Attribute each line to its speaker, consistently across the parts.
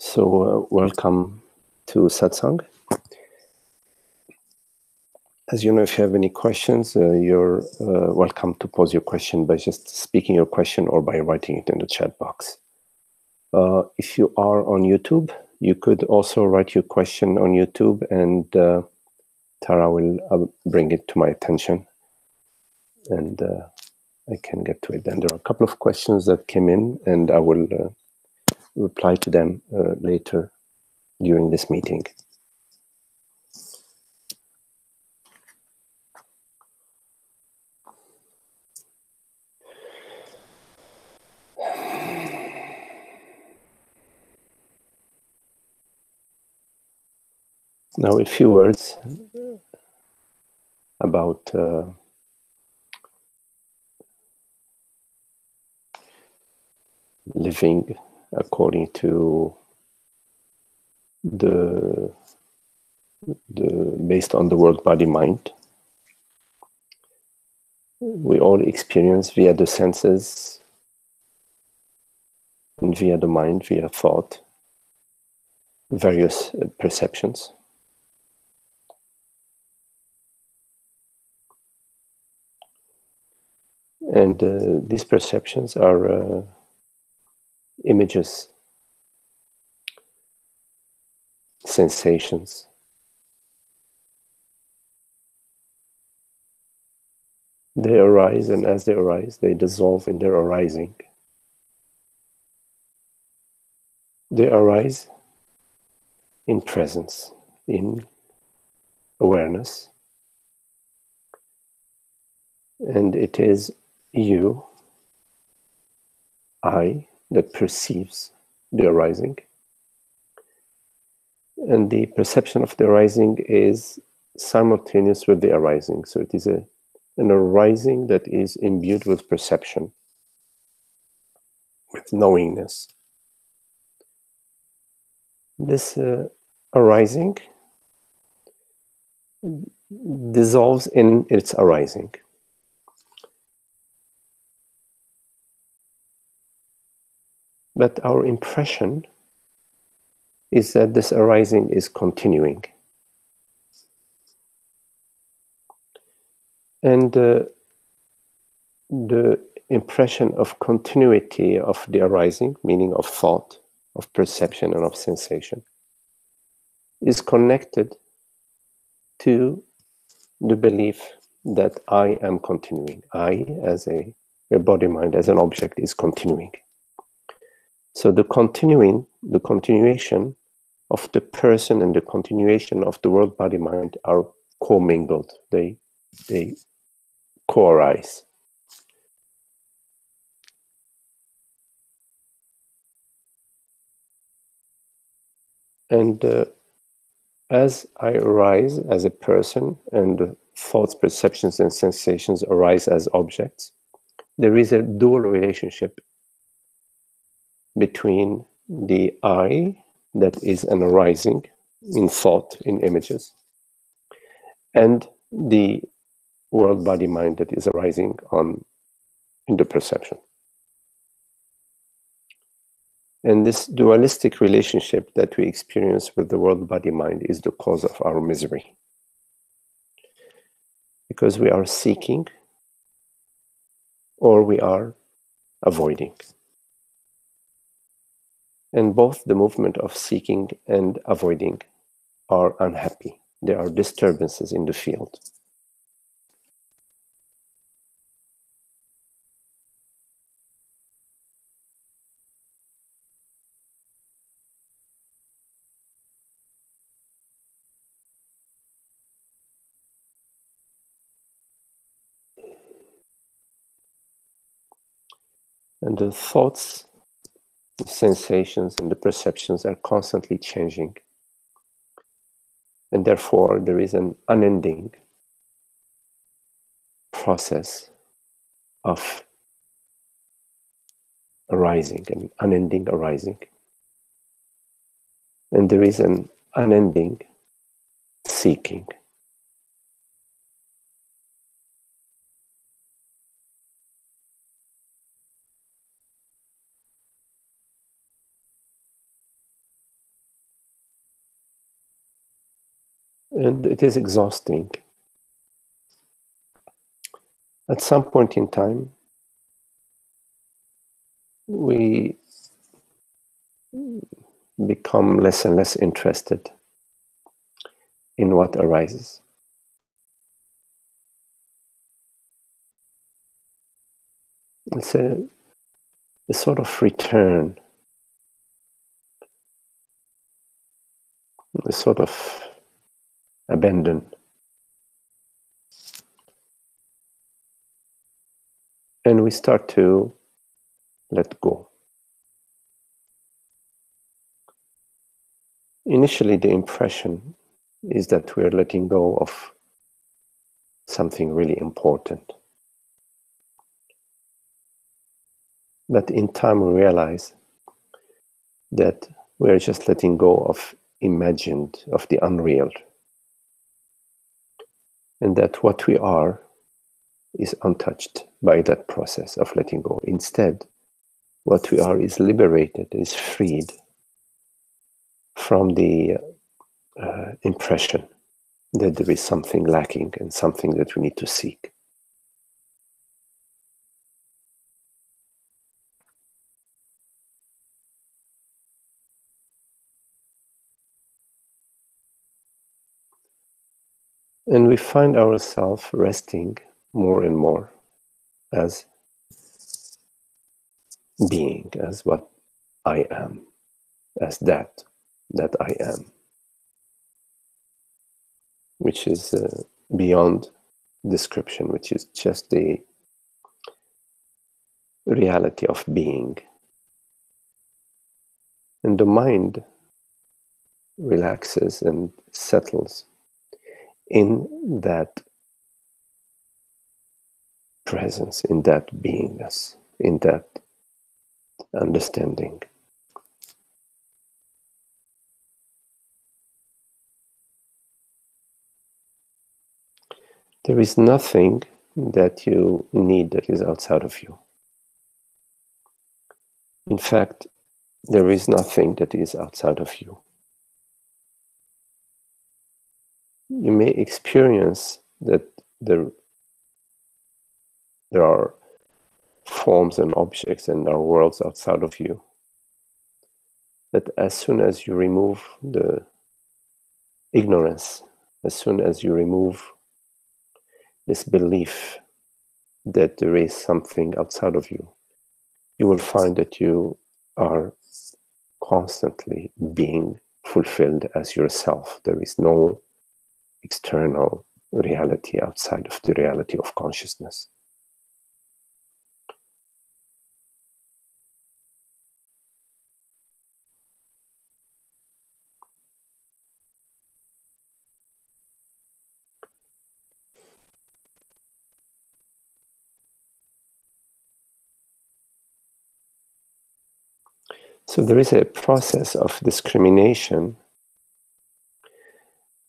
Speaker 1: So welcome to Satsang. As you know, if you have any questions, you're welcome to pose your question by just speaking your question or by writing it in the chat box. If you are on YouTube, you could also write your question on YouTube, and Tara will bring it to my attention, and I can get to it. Then there are a couple of questions that came in, and I will reply to them later during this meeting. Now, a few words about living according to the based on the world, body, mind. We all experience via the senses and via the mind, via thought, various perceptions. And these perceptions are images, sensations. They arise, and as they arise, they dissolve in their arising. They arise in presence, in awareness. And it is you, I, that perceives the arising. And the perception of the arising is simultaneous with the arising. So it is an arising that is imbued with perception, with knowingness. This arising dissolves in its arising. But our impression is that this arising is continuing. And the impression of continuity of the arising, meaning of thought, of perception, and of sensation, is connected to the belief that I am continuing. I, as a body-mind, as an object, is continuing. So the continuation of the person and the continuation of the world, body, mind are commingled. They co-arise. And as I arise as a person, and thoughts, perceptions, and sensations arise as objects, there is a dual relationship between the I, that is an arising in thought, in images, and the world, body, mind that is arising in the perception. And this dualistic relationship that we experience with the world, body, mind is the cause of our misery. Because we are seeking or we are avoiding. And both the movement of seeking and avoiding are unhappy. There are disturbances in the field. And the thoughts, the sensations, and the perceptions are constantly changing. And therefore, there is an unending process of arising, an unending arising. And there is an unending seeking. And it is exhausting. At some point in time, we become less and less interested in what arises. It's a sort of return, a sort of abandon. And we start to let go. Initially, the impression is that we're letting go of something really important. But in time, we realize that we're just letting go of imagined, of the unreal. And that what we are is untouched by that process of letting go. Instead, what we are is liberated, is freed from the impression that there is something lacking and something that we need to seek. And we find ourselves resting more and more as being, as what I am, as that I am, which is beyond description, which is just the reality of being. And the mind relaxes and settles in that presence, in that beingness, in that understanding. There is nothing that you need that is outside of you. In fact, there is nothing that is outside of you. You may experience that there are forms and objects and our worlds outside of you. But as soon as you remove the ignorance, as soon as you remove this belief that there is something outside of you, you will find that you are constantly being fulfilled as yourself. There is no external reality outside of the reality of consciousness. So there is a process of discrimination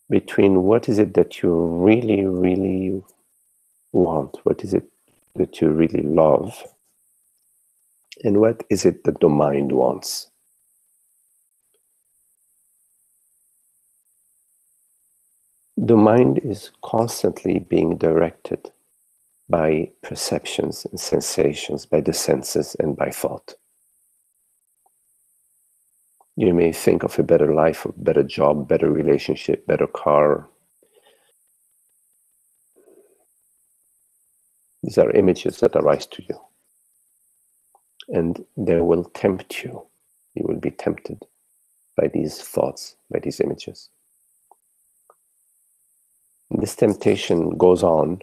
Speaker 1: between what is it that you really, really want, what is it that you really love, and what is it that the mind wants. The mind is constantly being directed by perceptions and sensations, by the senses and by thought. You may think of a better life, a better job, better relationship, better car. These are images that arise to you. And they will tempt you. You will be tempted by these thoughts, by these images. And this temptation goes on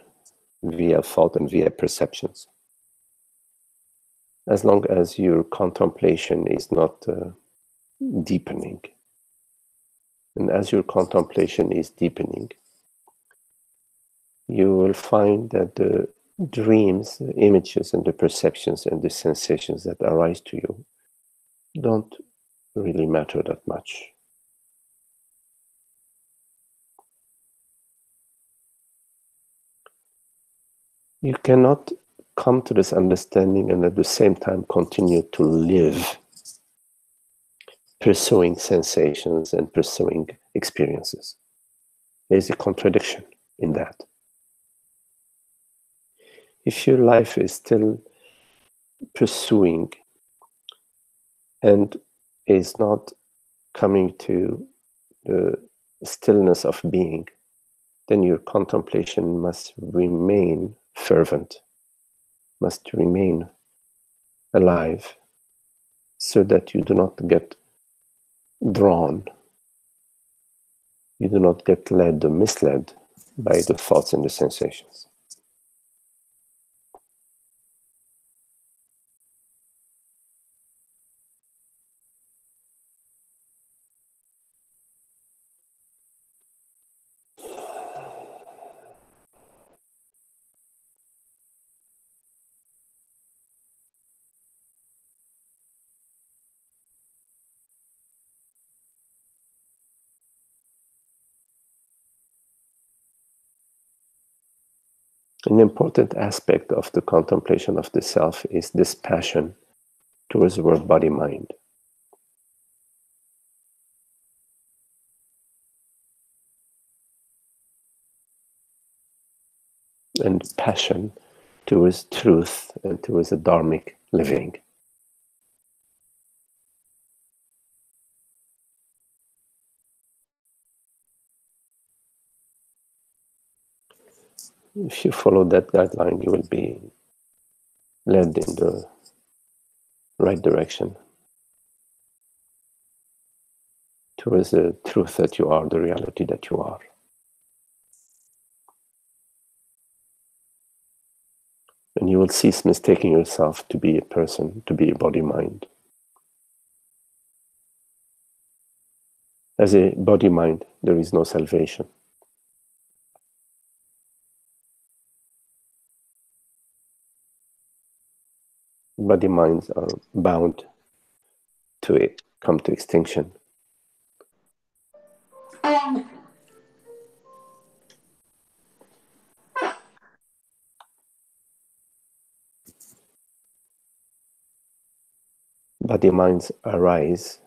Speaker 1: via thought and via perceptions. As long as your contemplation is not deepening. And as your contemplation is deepening, you will find that the dreams, the images, and the perceptions and the sensations that arise to you don't really matter that much. You cannot come to this understanding and at the same time continue to live pursuing sensations and pursuing experiences. There's a contradiction in that. If your life is still pursuing and is not coming to the stillness of being, then your contemplation must remain fervent, must remain alive, so that you do not get drawn, you do not get led or misled by the thoughts and the sensations. An important aspect of the contemplation of the self is this passion towards the word body-mind. And passion towards truth and towards a dharmic living. If you follow that guideline, you will be led in the right direction towards the truth that you are, the reality that you are. And you will cease mistaking yourself to be a person, to be a body-mind. As a body-mind, there is no salvation. Body-minds are bound to come to extinction. Body-minds arise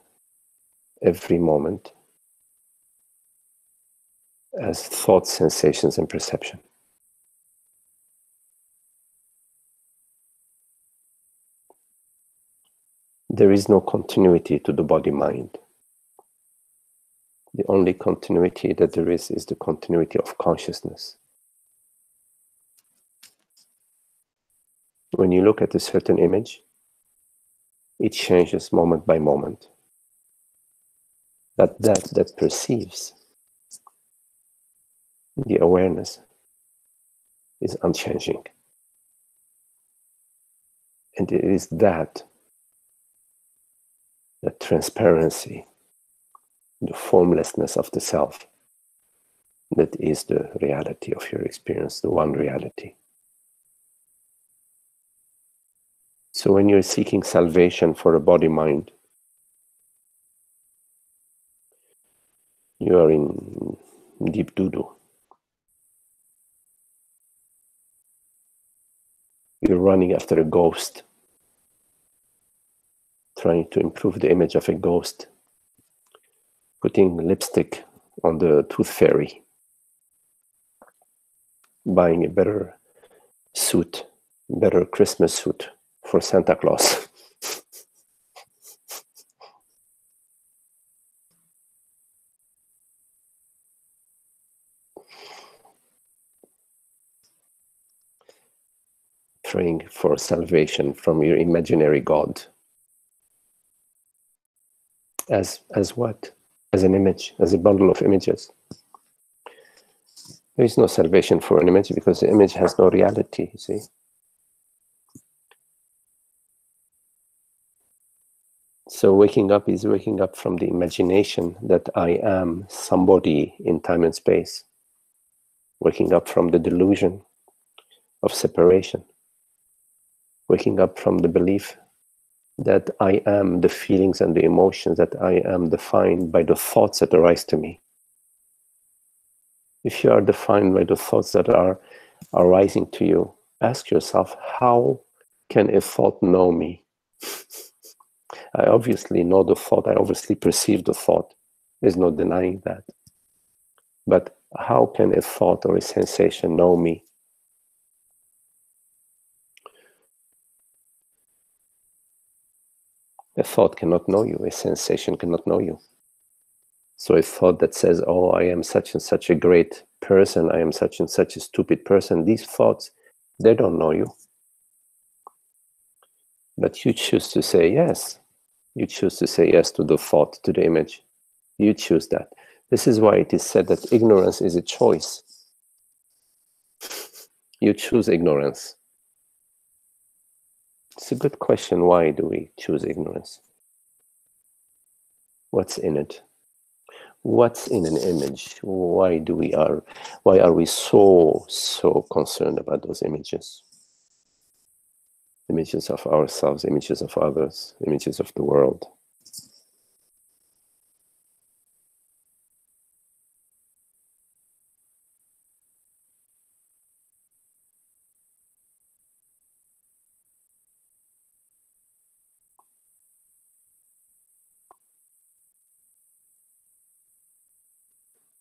Speaker 1: every moment as thoughts, sensations, and perception. There is no continuity to the body-mind. The only continuity that there is the continuity of consciousness. When you look at a certain image, it changes moment by moment. That perceives the awareness is unchanging. And it is that transparency, the formlessness of the self, that is the reality of your experience, the one reality. So when you're seeking salvation for a body-mind, you are in deep doo-doo. You're running after a ghost, trying to improve the image of a ghost, putting lipstick on the tooth fairy, buying a better suit, better Christmas suit for Santa Claus. Praying for salvation from your imaginary God. As what? As an image, as a bundle of images. There is no salvation for an image because the image has no reality, you see. So waking up is waking up from the imagination that I am somebody in time and space. Waking up from the delusion of separation. Waking up from the belief that I am the feelings and the emotions, that I am defined by the thoughts that arise to me. If you are defined by the thoughts that are arising to you, ask yourself, how can a thought know me? I obviously know the thought, I obviously perceive the thought. There's no denying that. But How can a thought or a sensation know me? A thought cannot know you, a sensation cannot know you. So a thought that says, oh, I am such and such a great person, I am such and such a stupid person, these thoughts, they don't know you. But you choose to say yes. You choose to say yes to the thought, to the image. You choose that. This is why it is said that ignorance is a choice. You choose ignorance. It's a good question. Why do we choose ignorance? What's in it? What's in an image? Why are we so concerned about those images? Images of ourselves, images of others, images of the world.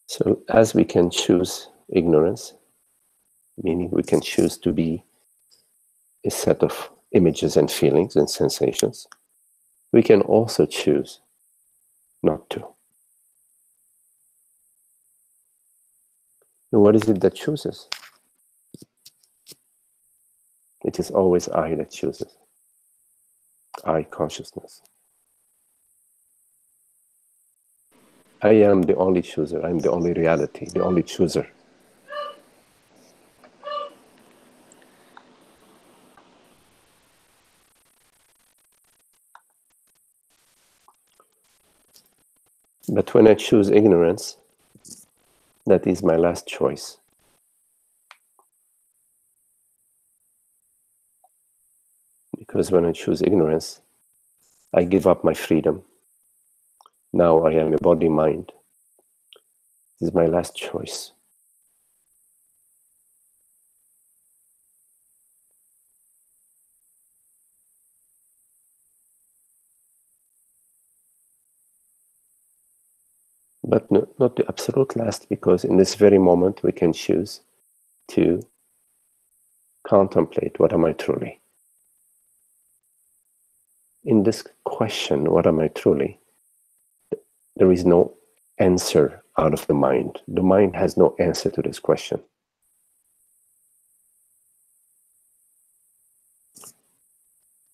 Speaker 1: So as we can choose ignorance, meaning we can choose to be a set of images and feelings and sensations, we can also choose not to. And what is it that chooses? It is always I that chooses. I consciousness. I am the only chooser. I'm the only reality, the only chooser. But when I choose ignorance, that is my last choice. Because when I choose ignorance, I give up my freedom. Now I am a body-mind. This is my last choice. But no, not the absolute last, because in this very moment we can choose to contemplate, what am I truly? In this question, what am I truly? There is no answer out of the mind. The mind has no answer to this question.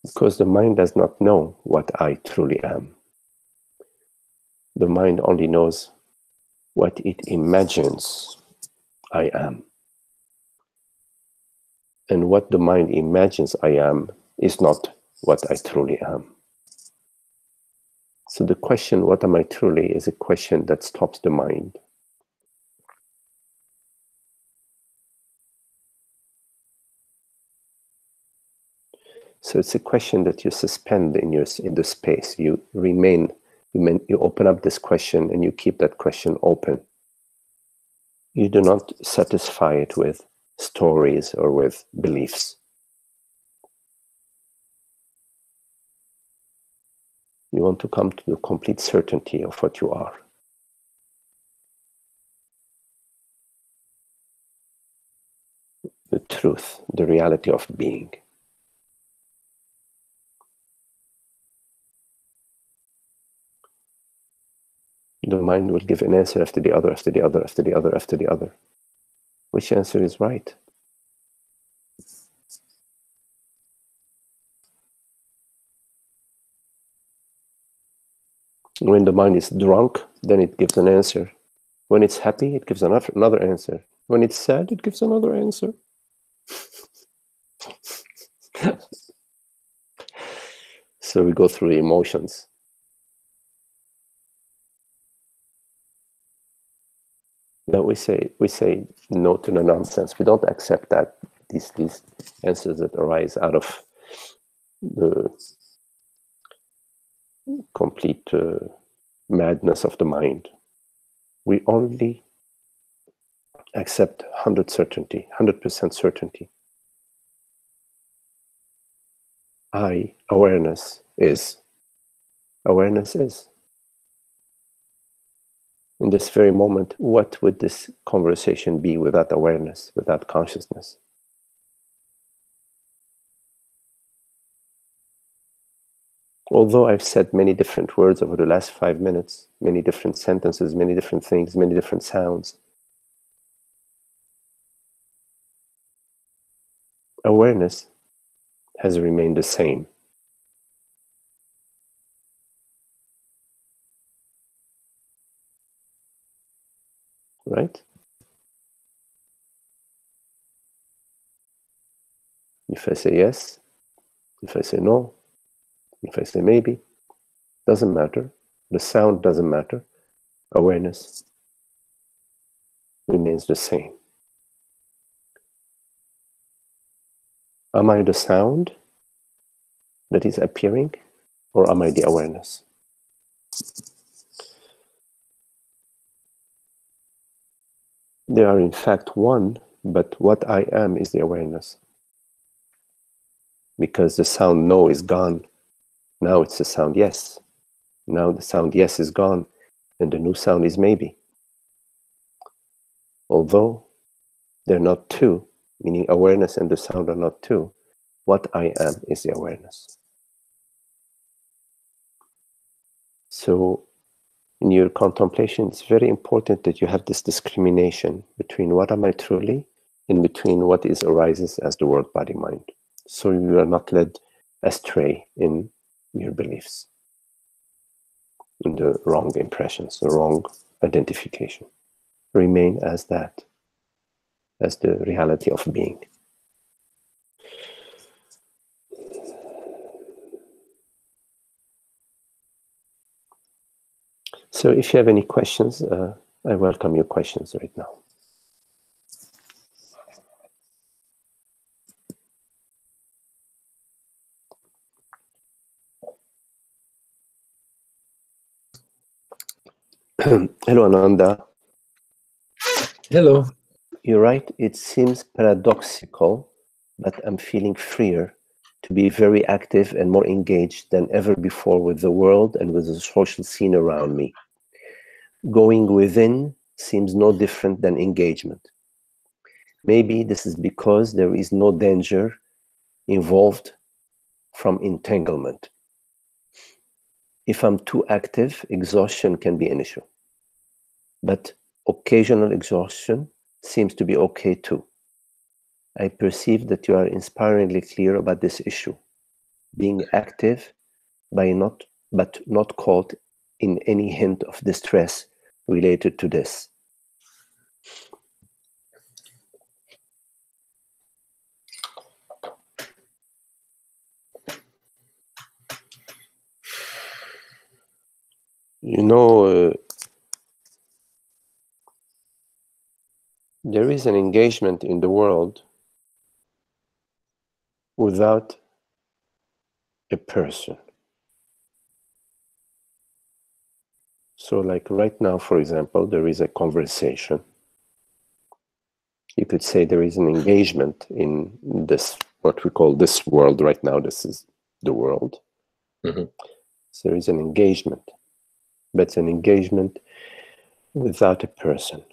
Speaker 1: Because the mind does not know what I truly am. The mind only knows what it imagines I am. And what the mind imagines I am is not what I truly am. So the question, what am I truly, is a question that stops the mind. So it's a question that you suspend in the space. You remain, you open up this question and you keep that question open. You do not satisfy it with stories or with beliefs. You want to come to the complete certainty of what you are. The truth, the reality of being. The mind will give an answer after the other, after the other, after the other, after the other. Which answer is right? When the mind is drunk, then it gives an answer. When it's happy, it gives another answer. When it's sad, it gives another answer. So we go through the emotions. Now we say no to the nonsense. We don't accept that these answers that arise out of the complete madness of the mind. We only accept 100% certainty. Awareness is. Awareness is. in this very moment, what would this conversation be without awareness, without consciousness? Although I've said many different words over the last 5 minutes, many different sentences, many different things, many different sounds, awareness has remained the same. Right? If I say yes, if I say no, if I say maybe, doesn't matter. The sound doesn't matter. Awareness remains the same. Am I the sound that is appearing, or am I the awareness? They are in fact one, but what I am is the awareness. Because the sound no is gone. Now it's the sound yes. Now the sound yes is gone, and the new sound is maybe. Although they're not two, meaning awareness and the sound are not two, what I am is the awareness. So in your contemplation, it's very important that you have this discrimination between what am I truly and between what arises as the world, body, mind. So you are not led astray in your beliefs, in the wrong impressions, the wrong identification. Remain as that, as the reality of being. So if you have any questions, I welcome your questions right now. Hello, Ananda.
Speaker 2: Hello.
Speaker 1: You're right. It seems paradoxical, but I'm feeling freer to be very active and more engaged than ever before with the world and with the social scene around me. Going within seems no different than engagement. Maybe this is because there is no danger involved from entanglement. If I'm too active, exhaustion can be an issue. But occasional exhaustion seems to be okay too. I perceive that you are inspiringly clear about this issue, being active but not caught in any hint of distress related to this. You know, there is an engagement in the world without a person. So like right now, for example, there is a conversation. You could say there is an engagement in this, what we call this world right now. This is the world.
Speaker 2: Mm-hmm.
Speaker 1: So there is an engagement, but it's an engagement without a person.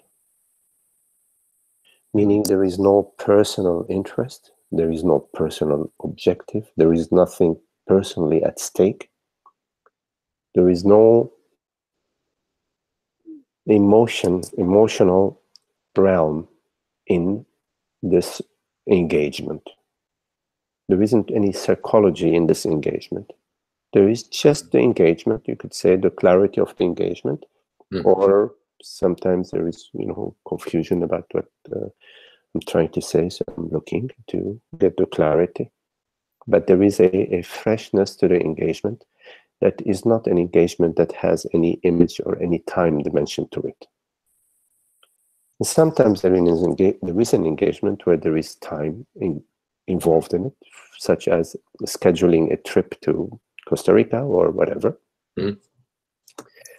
Speaker 1: Meaning there is no personal interest, there is no personal objective, there is nothing personally at stake. There is no emotional realm in this engagement. There isn't any psychology in this engagement. There is just the engagement, you could say the clarity of the engagement, or sometimes there is, confusion about what I'm trying to say, so I'm looking to get the clarity. But there is a freshness to the engagement that is not an engagement that has any image or any time dimension to it. And sometimes there is an engagement where there is time involved in it, such as scheduling a trip to Costa Rica or whatever. Mm-hmm.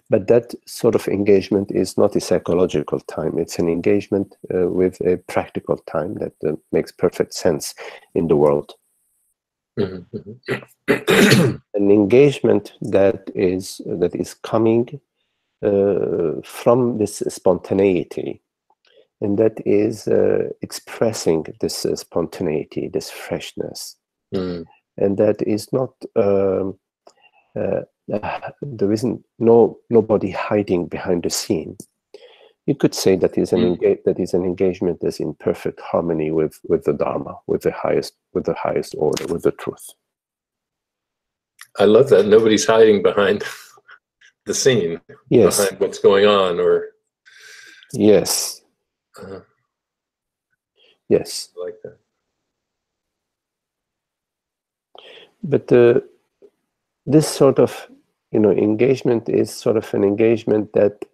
Speaker 1: But that sort of engagement is not a psychological time. It's an engagement with a practical time that makes perfect sense in the world. Mm-hmm. An engagement that is coming from this spontaneity, and that is expressing this spontaneity, this freshness, and that is not. There isn't nobody hiding behind the scene. You could say that is an engagement that's in perfect harmony with the Dharma, with the highest order, with the truth.
Speaker 2: I love that. Nobody's hiding behind the scene,
Speaker 1: yes,
Speaker 2: behind what's going on, or
Speaker 1: yes, yes.
Speaker 2: I like that.
Speaker 1: But this sort of, engagement is sort of an engagement that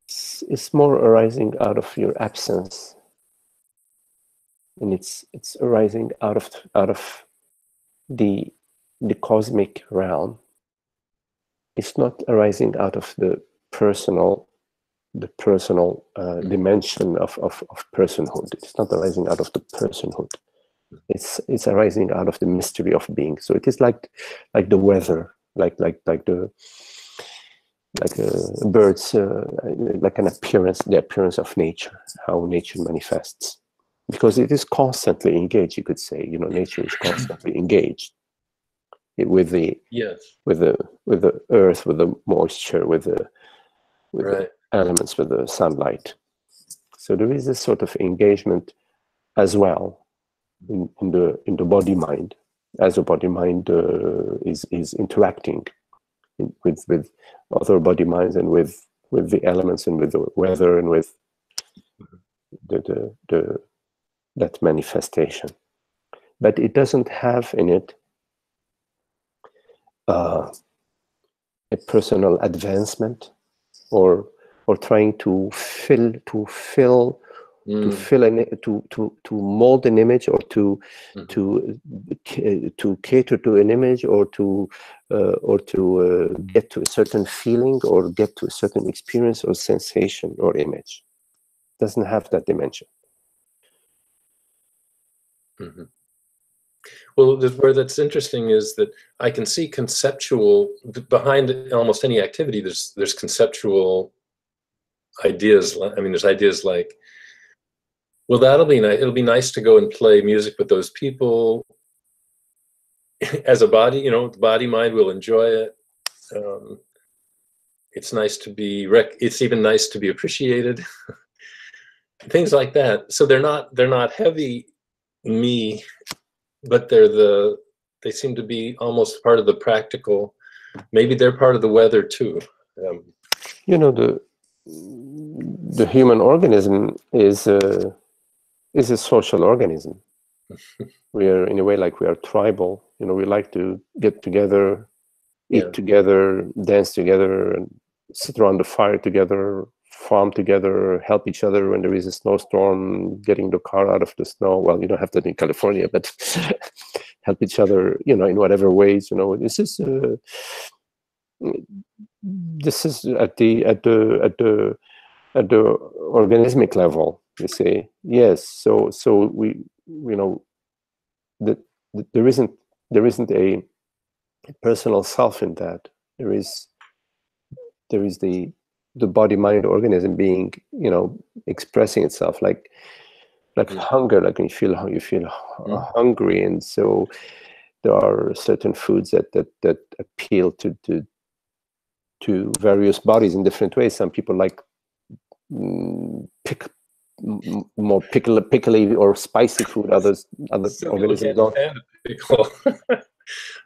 Speaker 1: is more arising out of your absence, and it's arising out of the cosmic realm. It's not arising out of the personal dimension of personhood. It's not arising out of the personhood. It's arising out of the mystery of being. So it is like the weather, like the birds, like an appearance, the appearance of nature, how nature manifests, because it is constantly engaged. You could say, nature is constantly engaged with the with the earth, with the moisture, with the elements, with the sunlight. So there is this sort of engagement as well in the body mind, as the body mind is interacting with other body minds, and with the elements, and with the weather, and with that manifestation. But it doesn't have in it a personal advancement, or trying to mold an image, or to cater to an image, or to get to a certain feeling, or get to a certain experience or sensation or image. It doesn't have that dimension.
Speaker 2: Well, where that's interesting is that I can see conceptual behind almost any activity. There's conceptual ideas. I mean, there's ideas like, well, that'll be nice. It'll be nice to go and play music with those people. As a body, the body mind will enjoy it. It's nice to be. It's even nice to be appreciated. Things like that. So they're not heavy me, but they seem to be almost part of the practical. Maybe they're part of the weather too.
Speaker 1: The human organism is a social organism. We are, in a way, like we are tribal. We like to get together, eat together, dance together, and sit around the fire together, farm together, help each other when there is a snowstorm, getting the car out of the snow. Well, you don't have that in California, but help each other, in whatever ways. This is at the organismic level. We say yes. So we, there isn't a personal self in that. There is the body mind organism being, expressing itself like hunger, like when you feel hungry, and so there are certain foods that appeal to various bodies in different ways. Some people like more pickly or spicy food. Other organisms don't.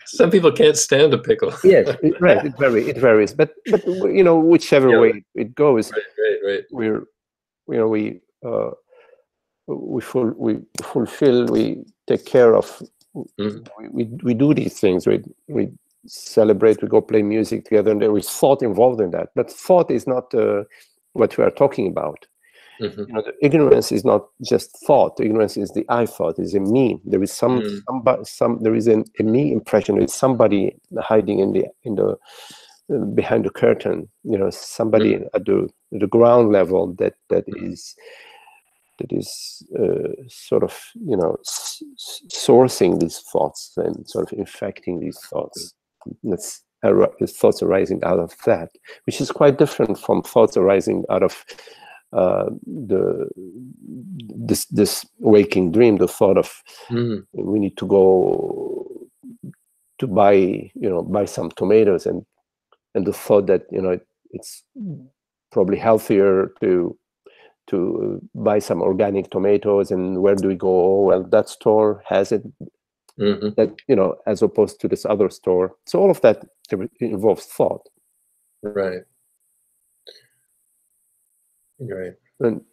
Speaker 2: Some people can't stand a pickle.
Speaker 1: Yes, right. It varies. But whichever way it goes,
Speaker 2: right.
Speaker 1: We fulfill. We take care of. We do these things. We celebrate. We go play music together, and there is thought involved in that. But thought is not what we are talking about. The ignorance is not just thought. Ignorance is the I thought, is a me. There is there is a me impression. There is somebody hiding in the behind the curtain. Somebody at the ground level that is sort of sourcing these thoughts and sort of infecting these thoughts. thoughts arising out of that, which is quite different from thoughts arising out of this waking dream. The thought of we need to go to buy some tomatoes, and the thought that it's probably healthier to buy some organic tomatoes, and where do we go? Oh, well, that store has it. That as opposed to this other store. So all of that involves thought.
Speaker 2: Right. Right.
Speaker 1: And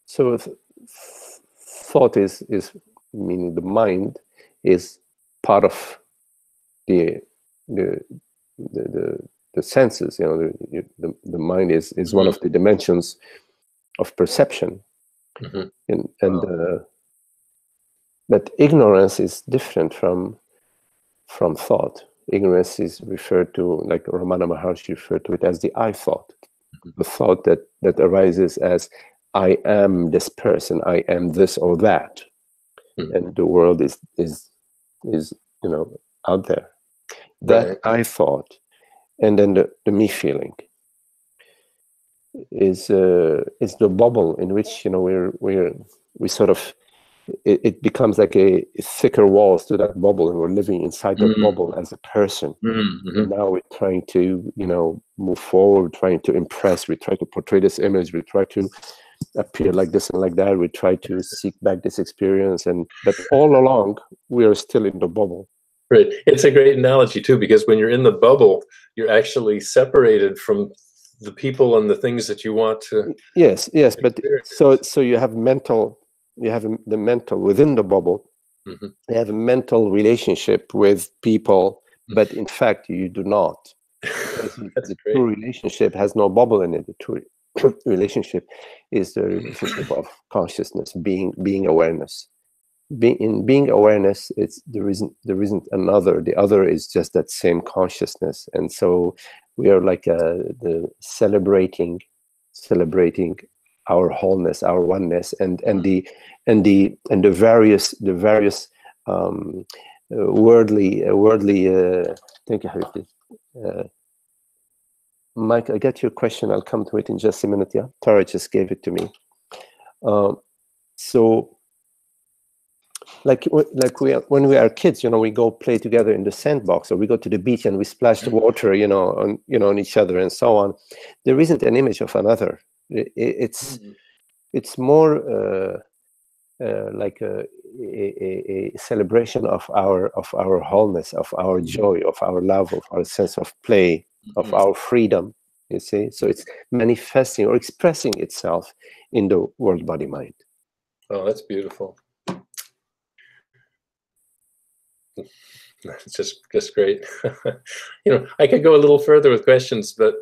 Speaker 1: so thought is meaning the mind is part of the senses. The mind is one of the dimensions of perception, and but ignorance is different from thought. Ignorance is referred to, like Ramana Maharshi referred to it as the I thought, the thought that arises as I am this person, I am this or that, and the world is out there. That I thought, and then the me feeling is the bubble in which we sort of. It becomes like a thicker walls to that bubble, and we're living inside that bubble as a person. And now we're trying to, move forward, trying to impress. We try to portray this image. We try to appear like this and like that. We try to seek back this experience, but all along we are still in the bubble.
Speaker 2: Right. It's a great analogy too, because when you're in the bubble, you're actually separated from the people and the things that you want to.
Speaker 1: Yes. But so you have mental. You have the mental within the bubble. You have a mental relationship with people, but in fact you do not. The true relationship has no bubble in it. The true relationship is the relationship of consciousness, being awareness. Being awareness, there isn't another. The other is just that same consciousness, and so we are like celebrating our wholeness, our oneness, and the various worldly. Thank you, Harith. Mike, I got your question. I'll come to it in just a minute. Yeah, Tara just gave it to me. So, when we are kids, we go play together in the sandbox, or we go to the beach and we splash the water, on each other and so on. There isn't an image of another. It's more like a celebration of our wholeness, of our joy, of our love, of our sense of play, of our freedom. You see, so it's manifesting or expressing itself in the world, body, mind.
Speaker 2: Oh, that's beautiful. It's just great. I could go a little further with questions, but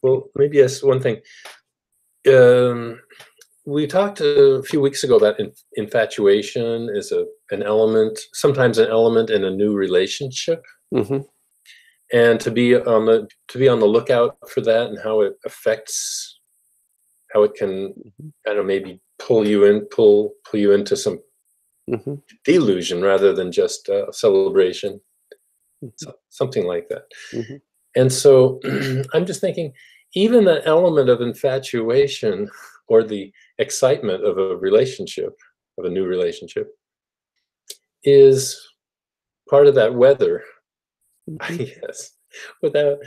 Speaker 2: well, maybe yes. One thing. We talked a few weeks ago about infatuation is an element, sometimes an element in a new relationship, and to be on the lookout for that, and how it affects, how it can, I don't know, maybe pull you into some delusion rather than just a celebration, something like that. And so I'm just thinking, even the element of infatuation or the excitement of a relationship, of a new relationship, is part of that weather, I guess, without,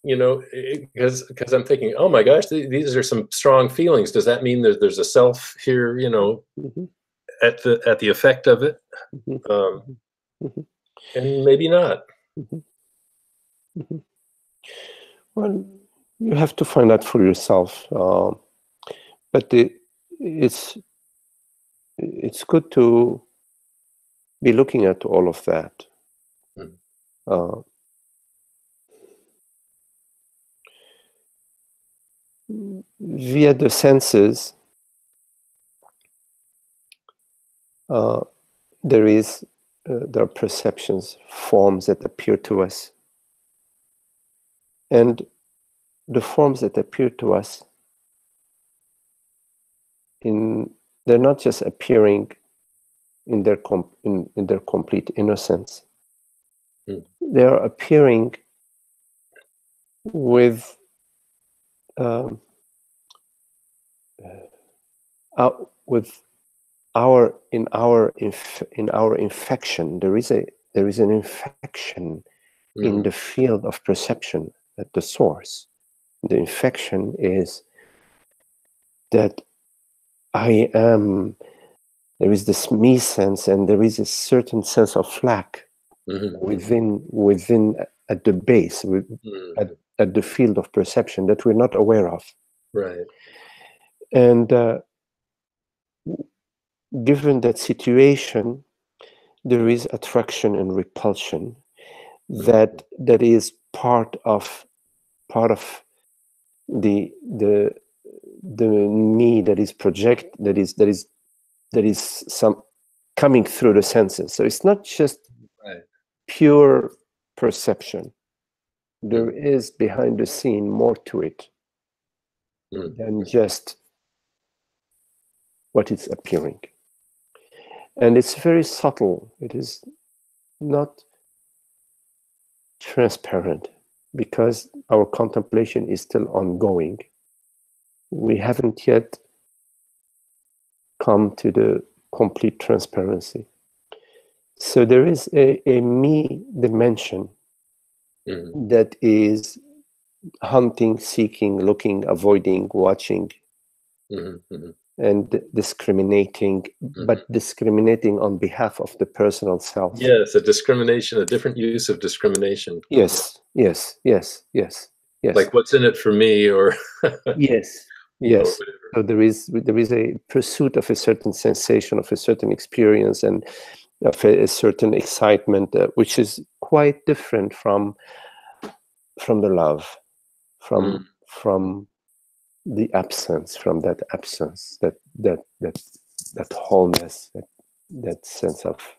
Speaker 2: because I'm thinking, oh my gosh, these are some strong feelings. Does that mean that there's a self here, at the effect of it? And maybe not.
Speaker 1: Well, you have to find out for yourself. But it's good to be looking at all of that. Via the senses, there are perceptions, forms that appear to us. And the forms that appear to us, they're not just appearing in their complete innocence.
Speaker 2: Mm.
Speaker 1: They are appearing with with in our infection. There is an infection in the field of perception at the source. The infection is that I am. There is this me sense, and there is a certain sense of lack within at the base, at the field of perception that we're not aware of.
Speaker 2: Right.
Speaker 1: And given that situation, there is attraction and repulsion that is part of the me that is that is some coming through the senses. So it's not just pure perception. There is behind the scene more to it than just what is appearing. And it's very subtle. It is not transparent because our contemplation is still ongoing. We haven't yet come to the complete transparency. So there is a me dimension that is hunting, seeking, looking, avoiding, watching, and discriminating, but discriminating on behalf of the personal self.
Speaker 2: Yes, a discrimination, a different use of discrimination.
Speaker 1: Yes.
Speaker 2: Like what's in it for me, or
Speaker 1: yes. So there is a pursuit of a certain sensation, of a certain experience, and of a certain excitement, which is quite different from the love, from the absence, from that absence, that wholeness, that sense of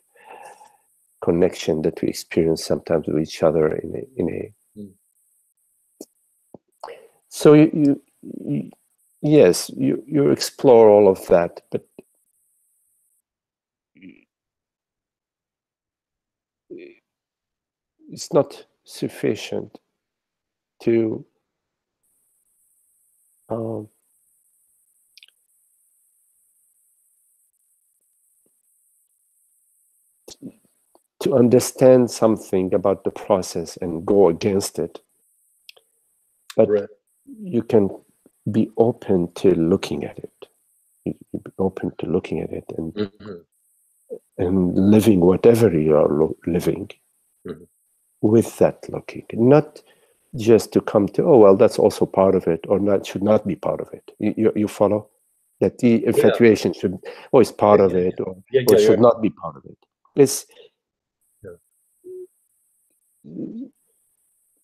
Speaker 1: connection that we experience sometimes with each other in a. So yes, you explore all of that, but it's not sufficient to understand something about the process and go against it. But you can be open to looking at it. You be open to looking at it and living whatever you are living with that looking. Not just to come to, oh, well, that's also part of it, or not, should not be part of it. You follow? That the infatuation should, is part of it, or should not be part of it. It's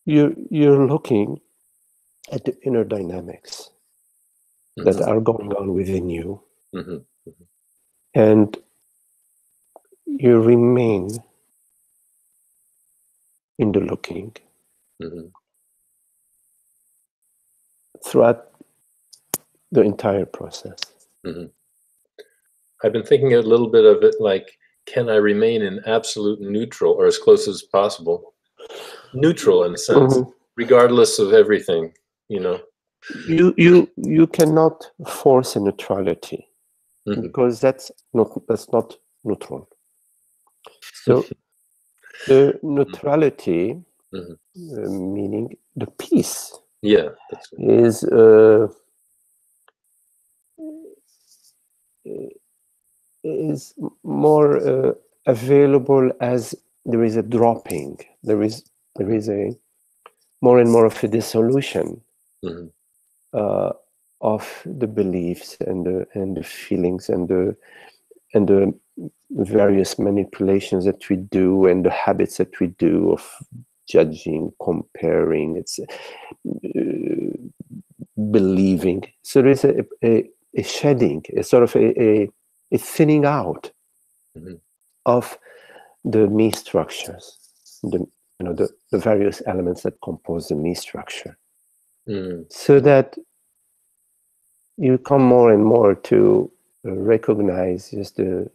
Speaker 1: you're looking at the inner dynamics that are going on within you, and you remain in the looking throughout the entire process.
Speaker 2: I've been thinking a little bit of it like, can I remain in absolute neutral, or as close as possible? Neutral in a sense, regardless of everything, you know.
Speaker 1: You cannot force a neutrality because that's not neutral. So the neutrality, meaning the peace, is more available as there is a dropping. There is a more and more of a dissolution of the beliefs and the feelings and the various manipulations that we do and the habits that we do of judging, comparing, it's believing. So there's a shedding, a sort of a thinning out of the me structures, the various elements that compose the me structure, so that you come more and more to recognize just the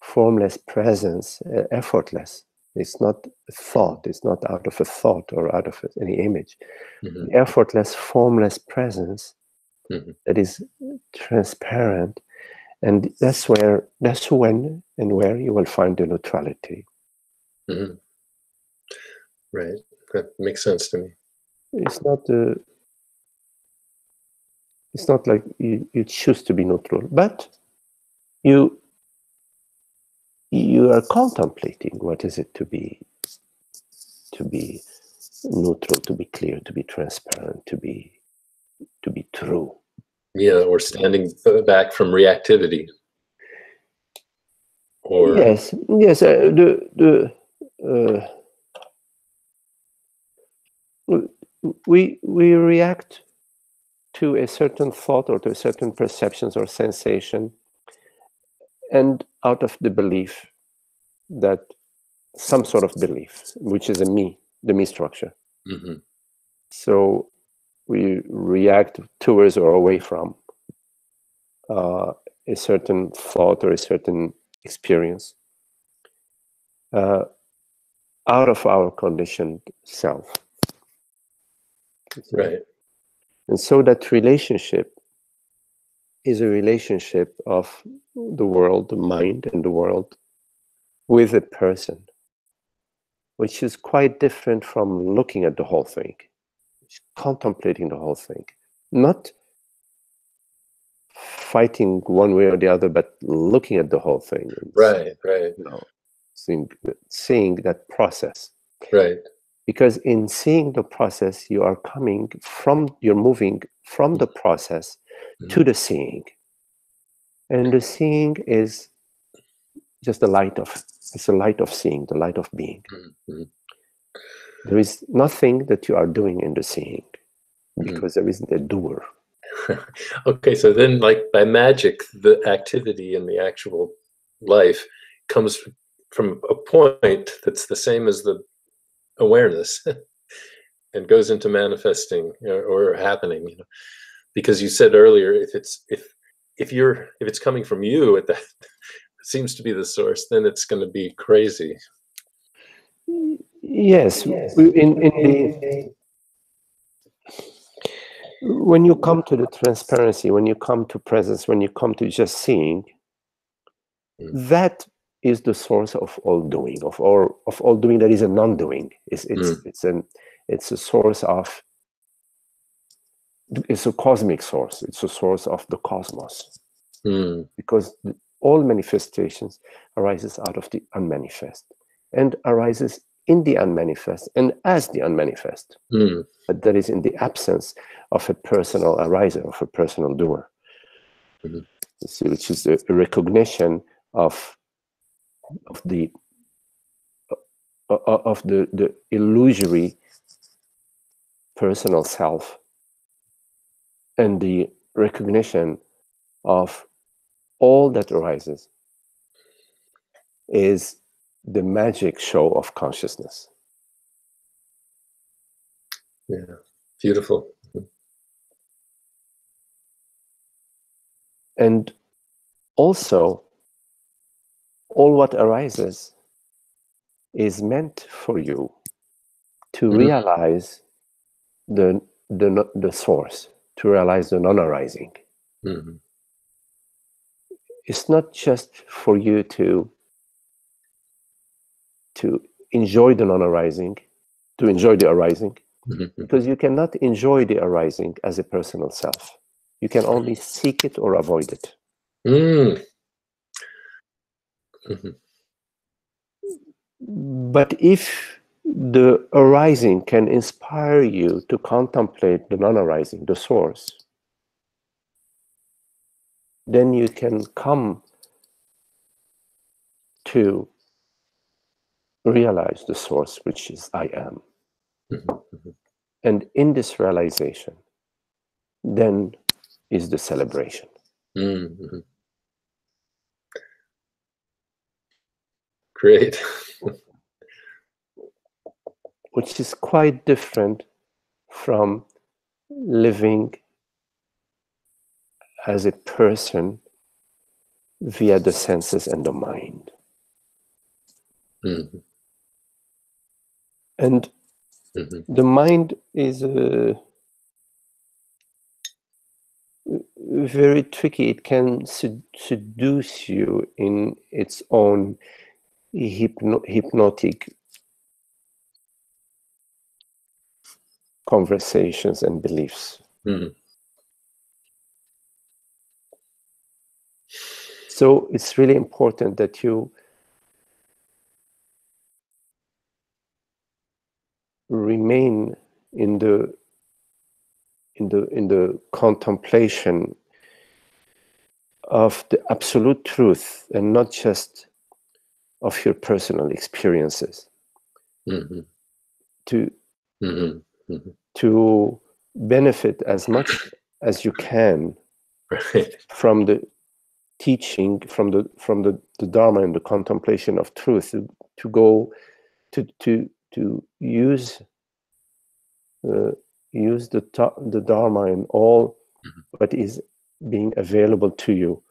Speaker 1: formless presence, effortless, It's not a thought. It's not out of a thought or out of any image.
Speaker 2: Mm-hmm.
Speaker 1: The effortless, formless presence
Speaker 2: Mm-hmm.
Speaker 1: that is transparent, and that's when and where you will find the neutrality.
Speaker 2: Mm-hmm. Right. That makes sense to me.
Speaker 1: It's not like you choose to be neutral, but you are contemplating what is it to be neutral, to be clear, to be transparent, to be true.
Speaker 2: Yeah, or standing back from reactivity. Or
Speaker 1: Yes. We react to a certain thought or to certain perceptions or sensation, and out of the belief that some sort of belief, which is the me structure.
Speaker 2: mm-hmm.
Speaker 1: So we react towards or away from a certain thought or a certain experience out of our conditioned self.
Speaker 2: Right.
Speaker 1: And so that relationship is a relationship of the world, the mind, and the world with a person, which is quite different from looking at the whole thing, contemplating the whole thing, not fighting one way or the other, but looking at the whole thing.
Speaker 2: Right.
Speaker 1: Seeing that process.
Speaker 2: Right.
Speaker 1: Because in seeing the process, you're moving from the process to the seeing. And the seeing is just it's the light of seeing, the light of being.
Speaker 2: Mm-hmm.
Speaker 1: There is nothing that you are doing in the seeing, because there isn't a doer.
Speaker 2: Okay, so then, like by magic, the activity in the actual life comes from a point that's the same as the awareness and goes into manifesting or happening. Because you said earlier, if it's coming from you, at that seems to be the source, then it's going to be crazy.
Speaker 1: Yes, when you come to the transparency, when you come to presence, when you come to just seeing, that is the source of all doing, of all doing that is a non-doing. It's a source of, it's a cosmic source. It's a source of the cosmos, because all manifestations arises out of the unmanifest and arises in the unmanifest and as the unmanifest. But that is in the absence of a personal ariser, of a personal doer, which is a recognition of the illusory personal self, and the recognition of all that arises is the magic show of consciousness.
Speaker 2: Yeah, beautiful.
Speaker 1: And also, all what arises is meant for you to realize the source, to realize the non-arising. It's not just for you to enjoy the non-arising, to enjoy the arising, because you cannot enjoy the arising as a personal self. You can only seek it or avoid it. But if the arising can inspire you to contemplate the non-arising, the source, then you can come to realize the source, which is I am. And in this realization, then is the celebration.
Speaker 2: Great.
Speaker 1: Which is quite different from living as a person via the senses and the mind. And the mind is very tricky. It can seduce you in its own hypnotic conversations and beliefs. So it's really important that you remain in the contemplation of the absolute truth and not just of your personal experiences. To benefit as much as you can from the teaching, from the Dharma and the contemplation of truth, to go to use the Dharma and all what is being available to you,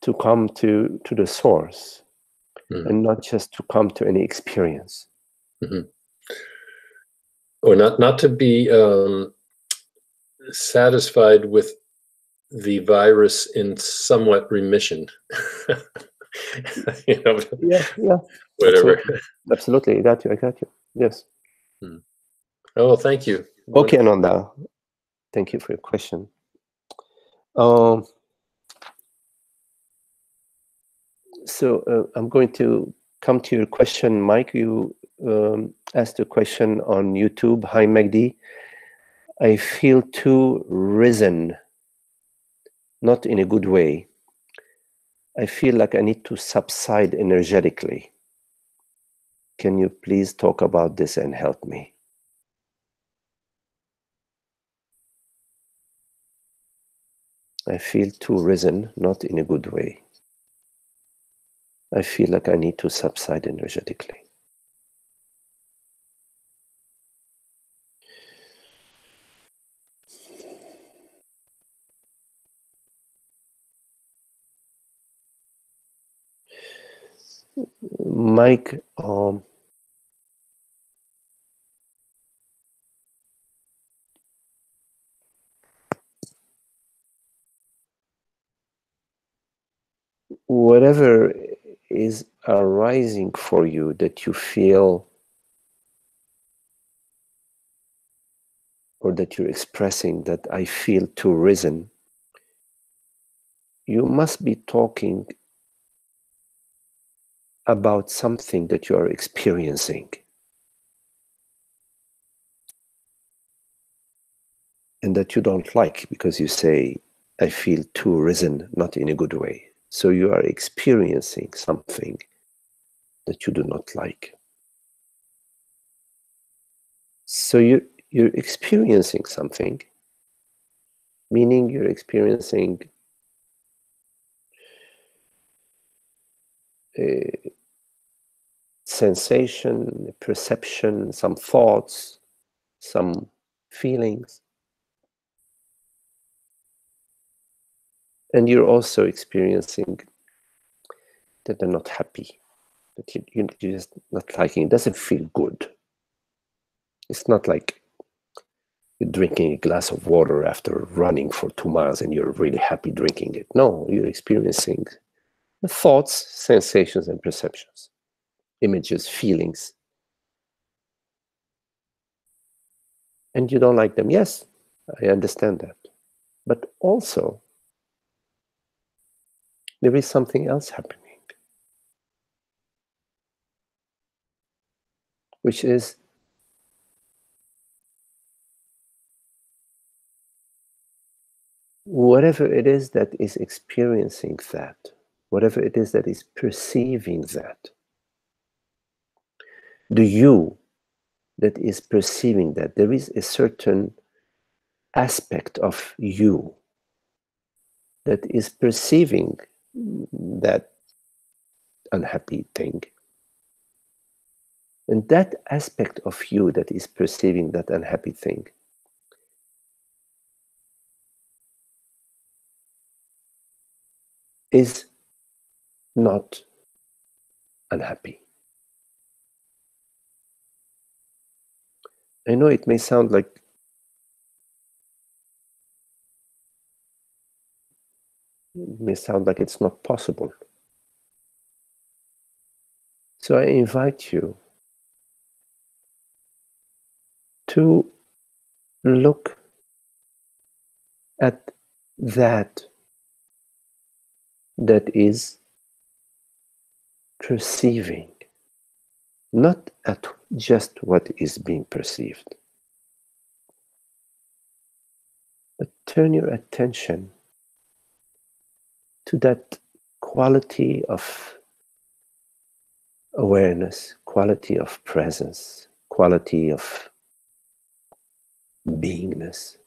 Speaker 1: to come to the source, and not just to come to any experience.
Speaker 2: Or not to be satisfied with the virus in somewhat remission. You know,
Speaker 1: yeah,
Speaker 2: whatever.
Speaker 1: Absolutely. I got you. Yes.
Speaker 2: Oh, thank you.
Speaker 1: Okay, Ananda. Thank you for your question. So I'm going to come to your question, Mike. You asked a question on YouTube. Hi, Magdi. I feel too risen, not in a good way. I feel like I need to subside energetically. Can you please talk about this and help me? I feel too risen, not in a good way. I feel like I need to subside energetically. Mike, whatever is arising for you that you feel or that you're expressing, that I feel too risen, you must be talking about something that you are experiencing and that you don't like, because you say, I feel too risen, not in a good way. So you are experiencing something that you do not like. So you're experiencing something, meaning you're experiencing a sensation, a perception, some thoughts, some feelings. And you're also experiencing that they're not happy, that you're just not liking. It doesn't feel good. It's not like you're drinking a glass of water after running for 2 miles and you're really happy drinking it. No, you're experiencing the thoughts, sensations, and perceptions, images, feelings. And you don't like them. Yes, I understand that. But also, there is something else happening, which is whatever it is that is experiencing that, whatever it is that is perceiving that, the you that is perceiving that, there is a certain aspect of you that is perceiving that unhappy thing. And that aspect of you that is perceiving that unhappy thing is not unhappy. I know it may sound like it's not possible. So I invite you to look at that is perceiving, not at just what is being perceived, but turn your attention to that quality of awareness, quality of presence, quality of beingness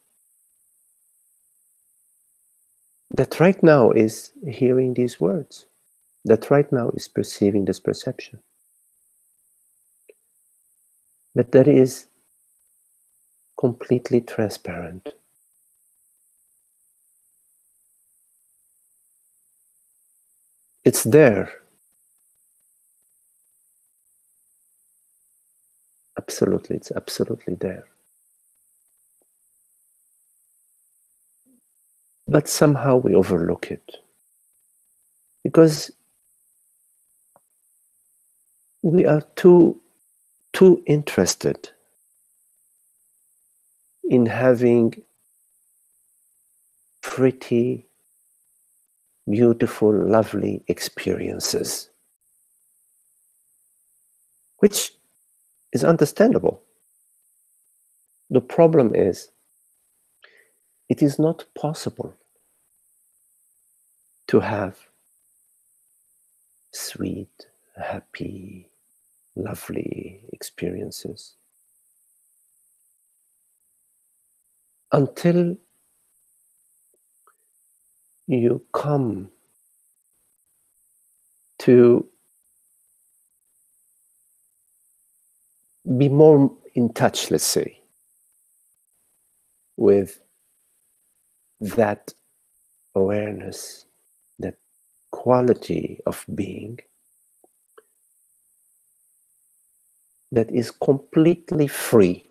Speaker 1: that right now is hearing these words, that right now is perceiving this perception, but that is completely transparent. It's there. Absolutely, it's absolutely there. But somehow we overlook it because we are too interested in having pretty, beautiful, lovely experiences, which is understandable. The problem is, it is not possible to have sweet, happy, lovely experiences until you come to be more in touch, let's say, with that awareness, that quality of being that is completely free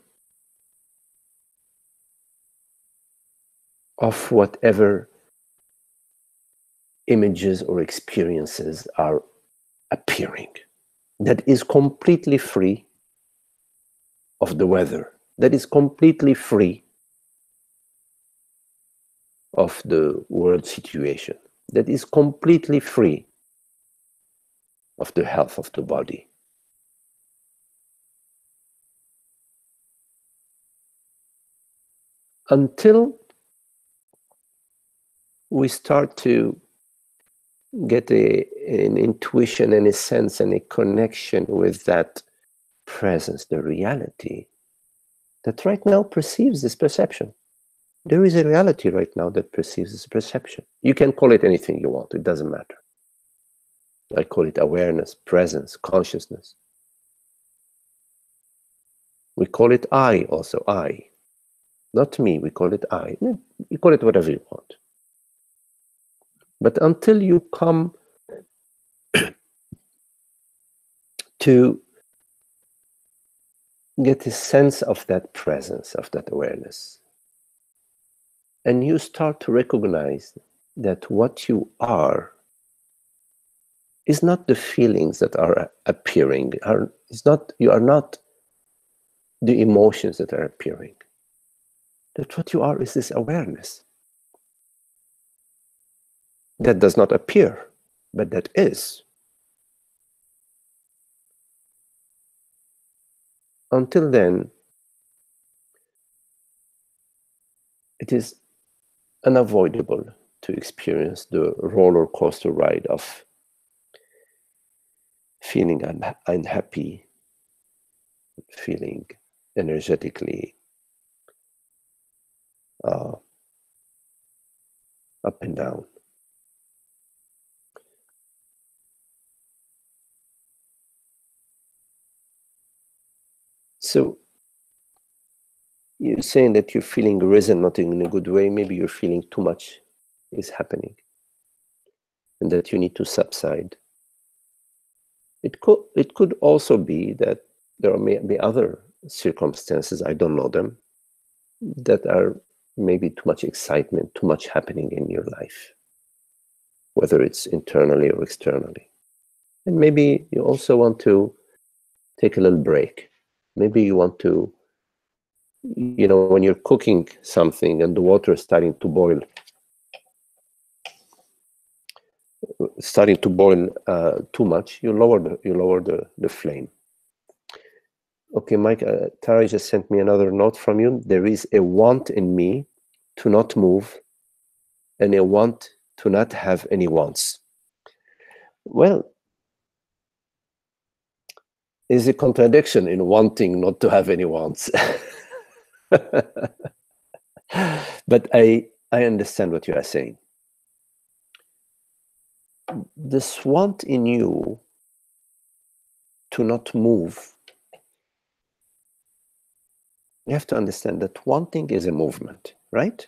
Speaker 1: of whatever images or experiences are appearing, that is completely free of the weather, that is completely free of the world situation, that is completely free of the health of the body. Until we start to get an intuition and a sense and a connection with that presence, the reality that right now perceives this perception. There is a reality right now that perceives this perception. You can call it anything you want, it doesn't matter. I call it awareness, presence, consciousness. We call it I also, I. Not me, we call it I. You call it whatever you want. But until you come to get a sense of that presence, of that awareness, and you start to recognize that what you are is not the feelings that are appearing, you are not the emotions that are appearing. That what you are is this awareness that does not appear, but that is. Until then, it is unavoidable to experience the roller coaster ride of feeling unhappy, feeling energetically up and down. So you're saying that you're feeling risen, not in a good way. Maybe you're feeling too much is happening and that you need to subside. It could also be that there may be other circumstances, I don't know them, that are maybe too much excitement, too much happening in your life, whether it's internally or externally. And maybe you also want to take a little break. Maybe you want to, you know, when you're cooking something and the water is starting to boil too much, you lower the flame. Okay, Mike, Tara just sent me another note from you. There is a want in me to not move and a want to not have any wants. Well, is a contradiction in wanting not to have any wants. But I understand what you are saying. This want in you to not move, you have to understand that wanting is a movement, right?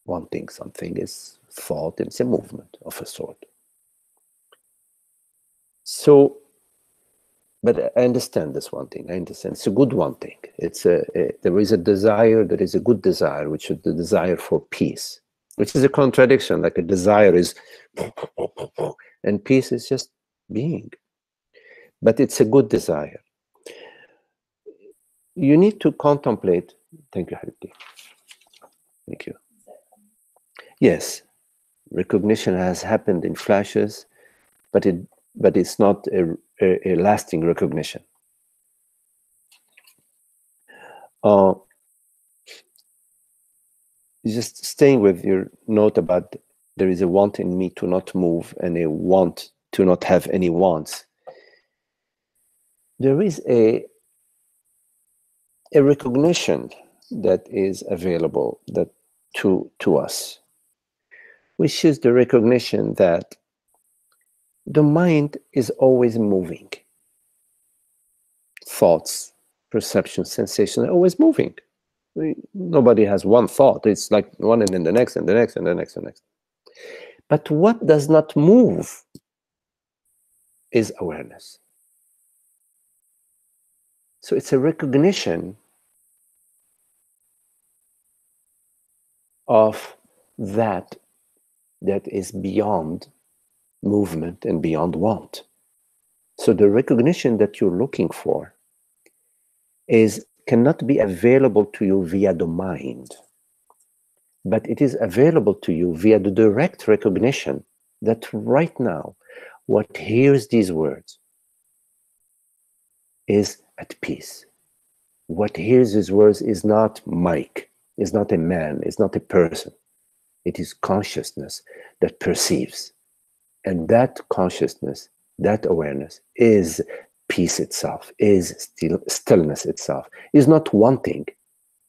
Speaker 1: Wanting something is thought, it's a movement of a sort. So, but I understand this wanting. I understand it's a good wanting. It's there is a desire, there is a good desire, which is the desire for peace, which is a contradiction. Like a desire is, and peace is just being. But it's a good desire. You need to contemplate. Thank you, Habibti. Thank you. Yes, recognition has happened in flashes, but it's not a lasting recognition. Just staying with your note about there is a want in me to not move and a want to not have any wants. There is a recognition that is available that to us, which is the recognition that the mind is always moving. Thoughts, perception, sensation are always moving. Nobody has one thought. It's like one and then the next and the next and the next and the next. But what does not move is awareness. So it's a recognition of that is beyond movement and beyond want. So the recognition that you're looking for cannot be available to you via the mind, but it is available to you via the direct recognition that right now, what hears these words is at peace. What hears these words is not Mike, is not a man, is not a person. It is consciousness that perceives. And that consciousness, that awareness is peace itself, is stillness itself, is not wanting.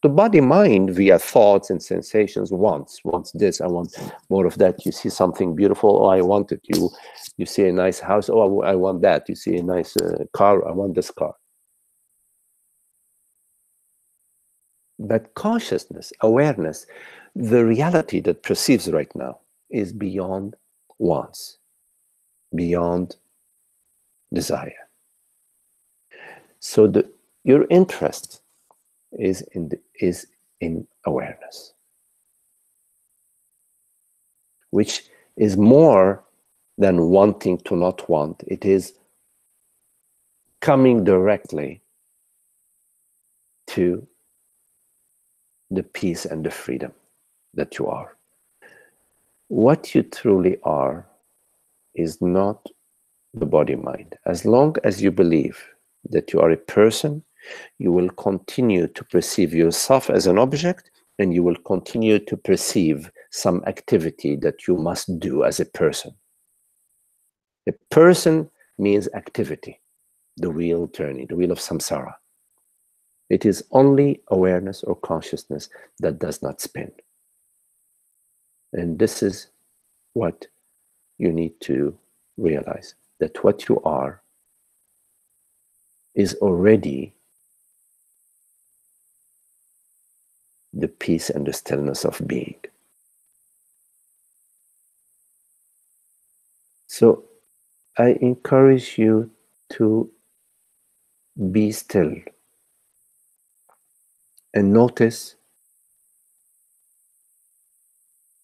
Speaker 1: The body-mind via thoughts and sensations wants this, I want more of that. You see something beautiful, oh, I want it. You see a nice house, oh, I want that. You see a nice car, I want this car. But consciousness, awareness, the reality that perceives right now is beyond wants, beyond desire. So your interest is in awareness, which is more than wanting to not want. It is coming directly to the peace and the freedom that you are. What you truly are is not the body-mind. As long as you believe that you are a person, you will continue to perceive yourself as an object, and you will continue to perceive some activity that you must do as a person. A person means activity, the wheel turning, the wheel of samsara. It is only awareness or consciousness that does not spin. And this is what you need to realize, that what you are is already the peace and the stillness of being. So I encourage you to be still and notice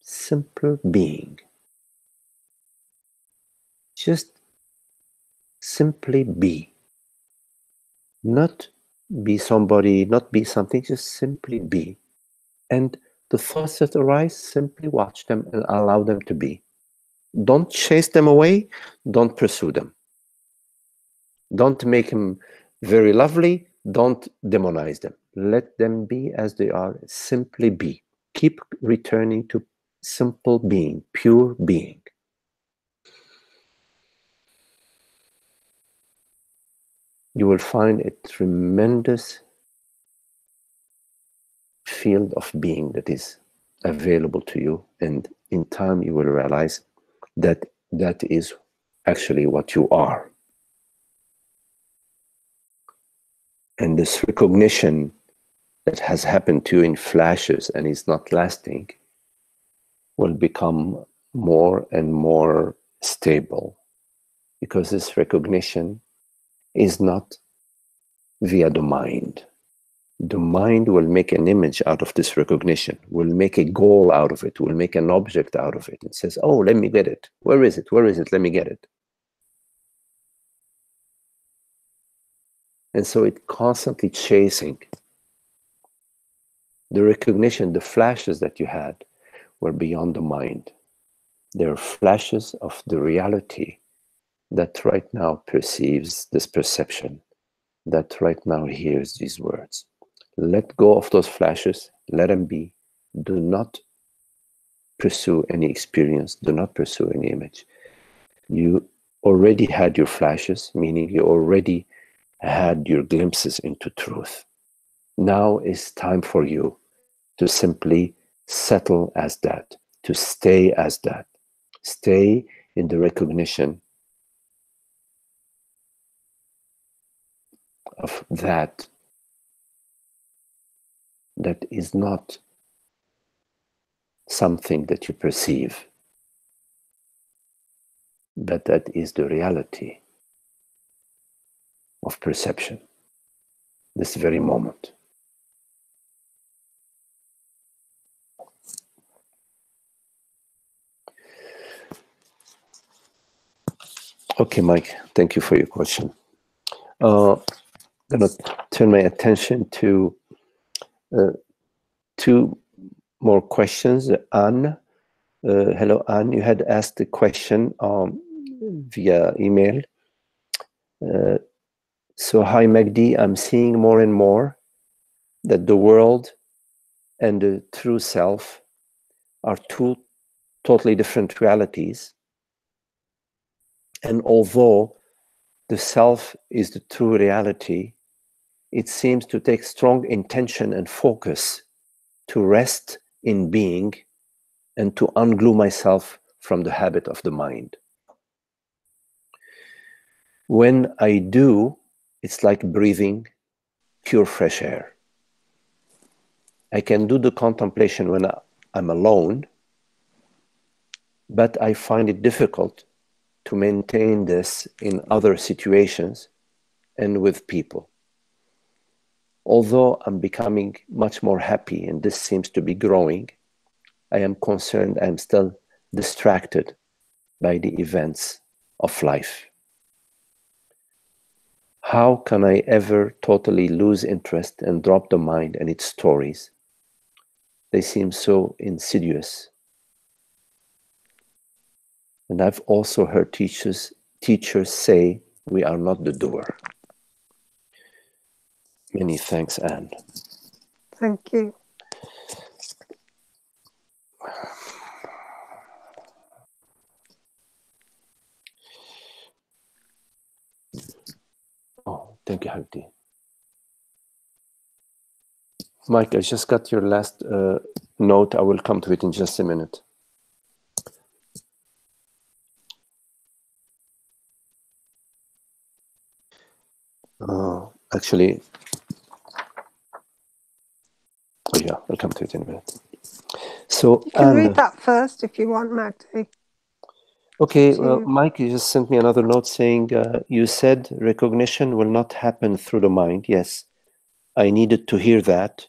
Speaker 1: simple being. Just simply be. Not be somebody, not be something, just simply be. And the thoughts that arise, simply watch them and allow them to be. Don't chase them away, don't pursue them. Don't make them very lovely, don't demonize them. Let them be as they are, simply be. Keep returning to simple being, pure being. You will find a tremendous field of being that is available to you, and in time you will realize that that is actually what you are. And this recognition that has happened to you in flashes and is not lasting will become more and more stable, because this recognition is not via the mind. The mind will make an image out of this recognition, will make a goal out of it, will make an object out of it. It says, oh, let me get it. Where is it? Where is it? Let me get it. And so it's constantly chasing. The recognition, the flashes that you had were beyond the mind. They're flashes of the reality that right now perceives this perception, that right now hears these words. Let go of those flashes, let them be. Do not pursue any experience, do not pursue any image. You already had your flashes, meaning you already had your glimpses into truth. Now is time for you to simply settle as that, to stay as that. Stay in the recognition of that is not something that you perceive, but that is the reality of perception, this very moment. Okay, Mike, thank you for your question. I'm going to turn my attention to two more questions. Anne, hello, Anne, you had asked a question via email. So, hi, Magdi, I'm seeing more and more that the world and the true self are two totally different realities. And although the self is the true reality, it seems to take strong intention and focus to rest in being and to unglue myself from the habit of the mind. When I do, it's like breathing pure fresh air. I can do the contemplation when I'm alone, but I find it difficult to maintain this in other situations and with people. Although I'm becoming much more happy and this seems to be growing, I am concerned I'm still distracted by the events of life. How can I ever totally lose interest and drop the mind and its stories? They seem so insidious. And I've also heard teachers say we are not the doer. Many thanks, Anne.
Speaker 3: Thank you.
Speaker 1: Oh, thank you, Habti. Mike, I just got your last note. I will come to it in just a minute. Actually, oh yeah, I'll come to it in a minute. So,
Speaker 3: you can read that first if you want, Magdi.
Speaker 1: Okay, well, Mike, you just sent me another note saying you said recognition will not happen through the mind. Yes, I needed to hear that.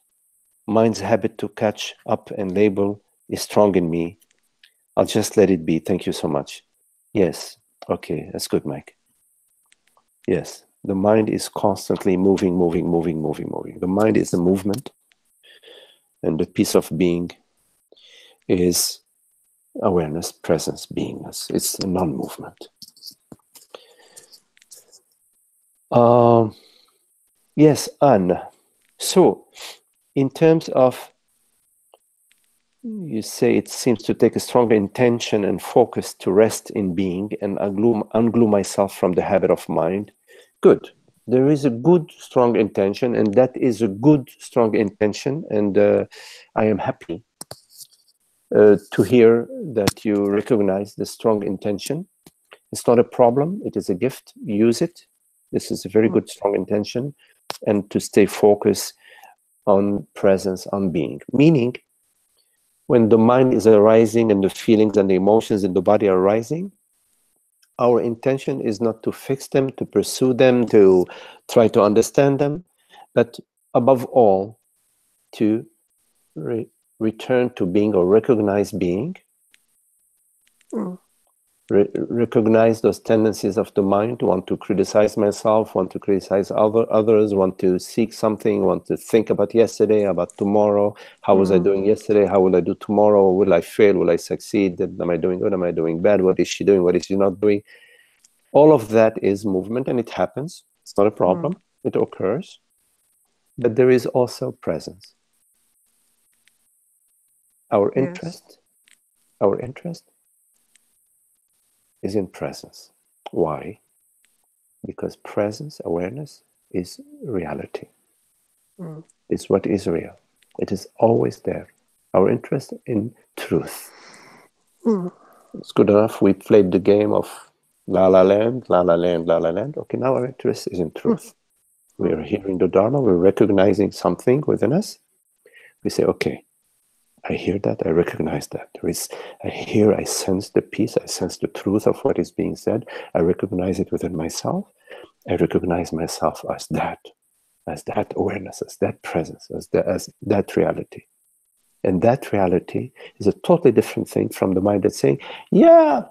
Speaker 1: Mind's habit to catch up and label is strong in me. I'll just let it be. Thank you so much. Yes. Okay, that's good, Mike. Yes, the mind is constantly moving. The mind is a movement, and the piece of being is awareness, presence, beingness. It's a non-movement. Yes, Anne. So, in terms of, you say it seems to take a stronger intention and focus to rest in being and unglue myself from the habit of mind. Good. There is a good, strong intention, and that is a good, strong intention, and I am happy to hear that you recognize the strong intention. It's not a problem. It is a gift. Use it. This is a very good, strong intention, and to stay focused on presence, on being. Meaning, when the mind is arising and the feelings and the emotions in the body are arising, our intention is not to fix them, to pursue them, to try to understand them, but above all, to return to being or recognize being, recognize those tendencies of the mind, want to criticize myself, want to criticize others, want to seek something, want to think about yesterday, about tomorrow. How was I doing yesterday? How will I do tomorrow? Will I fail? Will I succeed? Am I doing good? Am I doing bad? What is she doing? What is she not doing? All of that is movement, and it happens. It's not a problem. It occurs. But there is also presence. Our interest is in presence. Why? Because presence, awareness, is reality. It's what is real. It is always there. Our interest in truth. It's good enough. We played the game of La La Land, La La Land, La La Land. Okay, now our interest is in truth. We are hearing the Dharma. We're recognizing something within us. We say, okay, I hear that, I recognize that. I sense the peace, I sense the truth of what is being said. I recognize it within myself. I recognize myself as that awareness, as that presence, as that reality. And that reality is a totally different thing from the mind that's saying, yeah,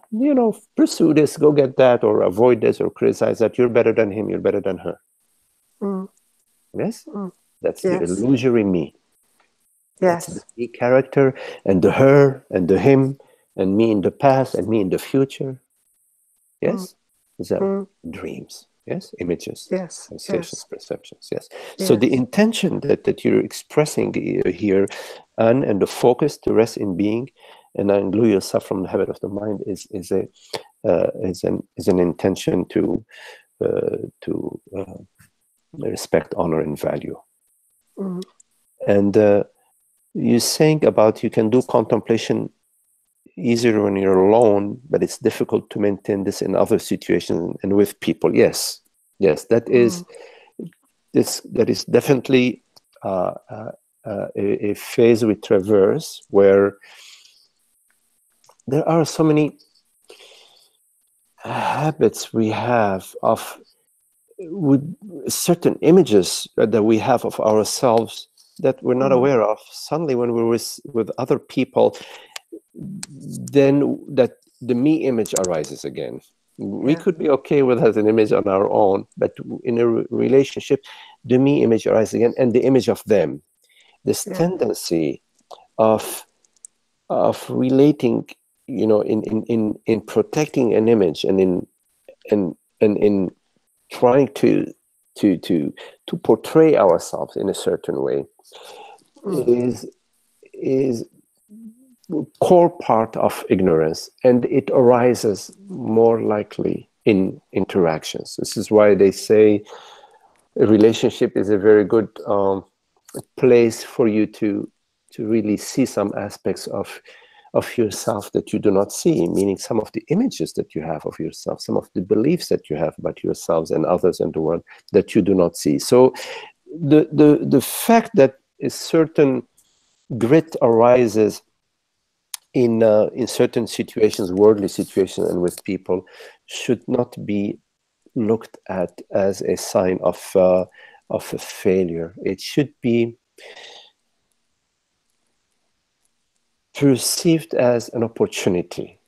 Speaker 1: pursue this, go get that, or avoid this, or criticize that. You're better than him, you're better than her. Yes? That's the illusory me. That's the me character, and the her, and the him, and me in the past, and me in the future. Yes? These are dreams. Yes? Images, sensations, perceptions. Yes. So the intention that you're expressing here, and the focus to rest in being, and unglue yourself from the habit of the mind is an intention to respect, honor, and value. And you're saying about you can do contemplation easier when you're alone, but it's difficult to maintain this in other situations and with people. Yes, that is definitely a phase we traverse where there are so many habits we have of with certain images that we have of ourselves that we're not aware of. Suddenly, when we're with other people, then that the me image arises again. We could be okay with as an image on our own, but in a relationship, the me image arises again, and the image of them. This tendency of relating, in protecting an image and in trying to portray ourselves in a certain way is core part of ignorance, and it arises more likely in interactions. This is why they say a relationship is a very good place for you to really see some aspects of yourself that you do not see, meaning some of the images that you have of yourself, some of the beliefs that you have about yourselves and others in the world that you do not see. So the fact that a certain grit arises in certain situations, worldly situations, and with people, should not be looked at as a sign of a failure. It should be perceived as an opportunity.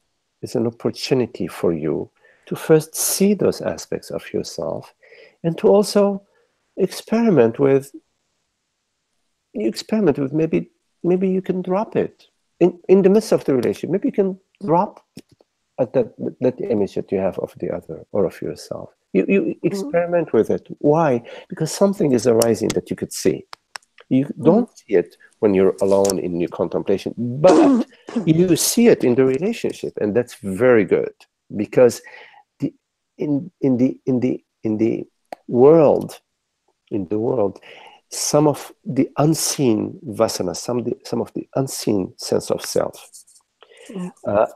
Speaker 1: It's an opportunity for you to first see those aspects of yourself, and to also experiment with maybe you can drop it in the midst of the relationship. Maybe you can drop at that image that you have of the other or of yourself. You experiment with it. Why? Because something is arising that you could see. You don't see it when you're alone in your contemplation, but you see it in the relationship, and that's very good, because in the world, some of the unseen vasana, some of the unseen sense of self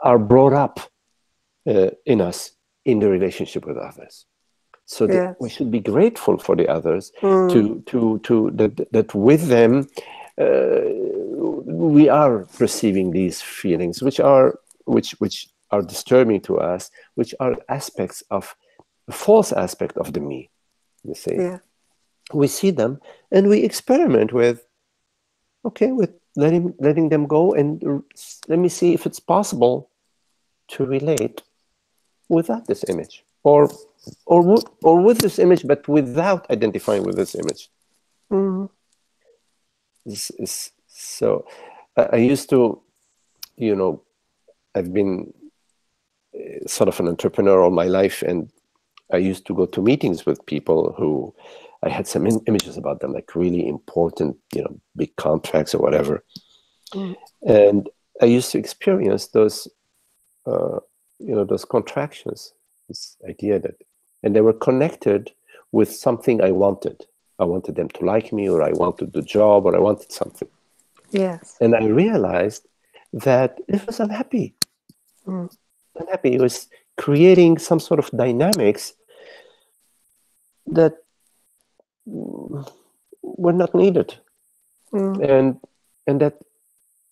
Speaker 1: are brought up in us in the relationship with others. So we should be grateful for the others, that with them we are perceiving these feelings, which are disturbing to us, which are aspects of a false aspect of the me. You see, we see them and we experiment with letting them go, and let me see if it's possible to relate without this image, or with this image, but without identifying with this image. This is so. I used to, I've been sort of an entrepreneur all my life, and I used to go to meetings with people who I had some images about them, like really important, big contracts or whatever. And I used to experience those, those contractions, this idea and they were connected with something I wanted. I wanted them to like me, or I wanted the job, or I wanted something.
Speaker 3: Yes.
Speaker 1: And I realized that it was unhappy. Unhappy. It was creating some sort of dynamics that were not needed. And that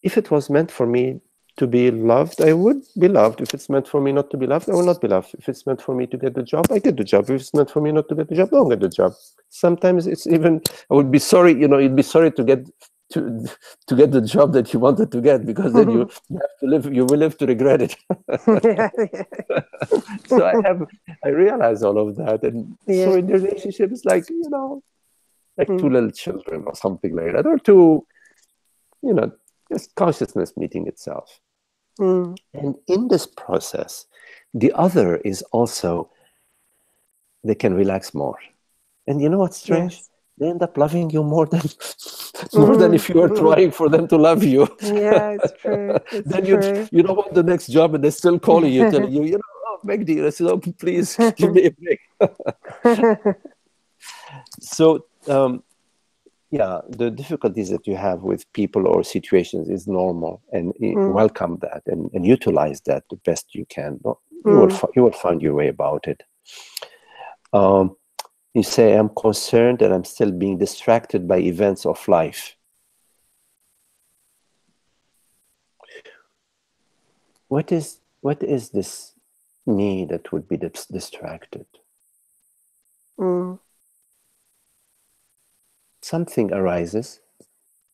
Speaker 1: if it was meant for me to be loved, I would be loved. If it's meant for me not to be loved, I will not be loved. If it's meant for me to get the job, I get the job. If it's meant for me not to get the job, I don't get the job. Sometimes it's even, I would be sorry, you'd be sorry to get the job that you wanted to get, because then you will live to regret it. So I realize all of that. And so in the relationship, it's like, like two little children or something like that, or two, just consciousness meeting itself. And in this process, the other is also, they can relax more. And you know what's strange? Yes. They end up loving you more than if you were trying for them to love you.
Speaker 3: Yeah, it's true.
Speaker 1: Then you don't want the next job, and they're still calling you, telling you, oh, make deal. I said, oh, please give me a break. So, the difficulties that you have with people or situations is normal, and welcome that and utilize that the best you can. You will find your way about it. You say, I'm concerned that I'm still being distracted by events of life. What is this me that would be distracted? Something arises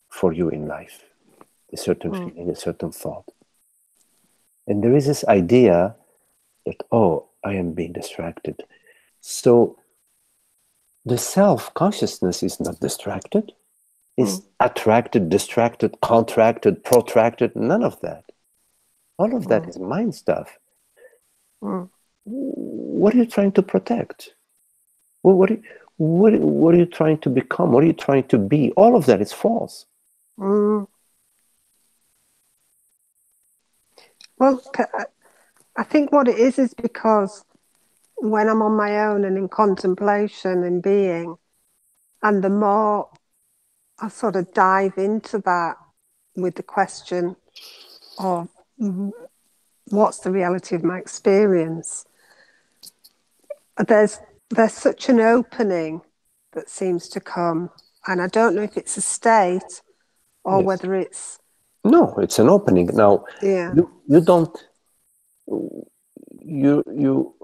Speaker 1: for you in life, a certain feeling, a certain thought. And there is this idea that, oh, I am being distracted. So the self-consciousness is not distracted. It's attracted, distracted, contracted, protracted, none of that. All of that is mind stuff. What are you trying to protect? What are you trying to become? What are you trying to be? All of that is false.
Speaker 3: Well, I think what it is because when I'm on my own and in contemplation and being, and the more I sort of dive into that with the question of what's the reality of my experience, there's such an opening that seems to come, and I don't know if it's a state or whether it's
Speaker 1: No, it's an opening. Now,
Speaker 3: Yeah.
Speaker 1: you don't, you,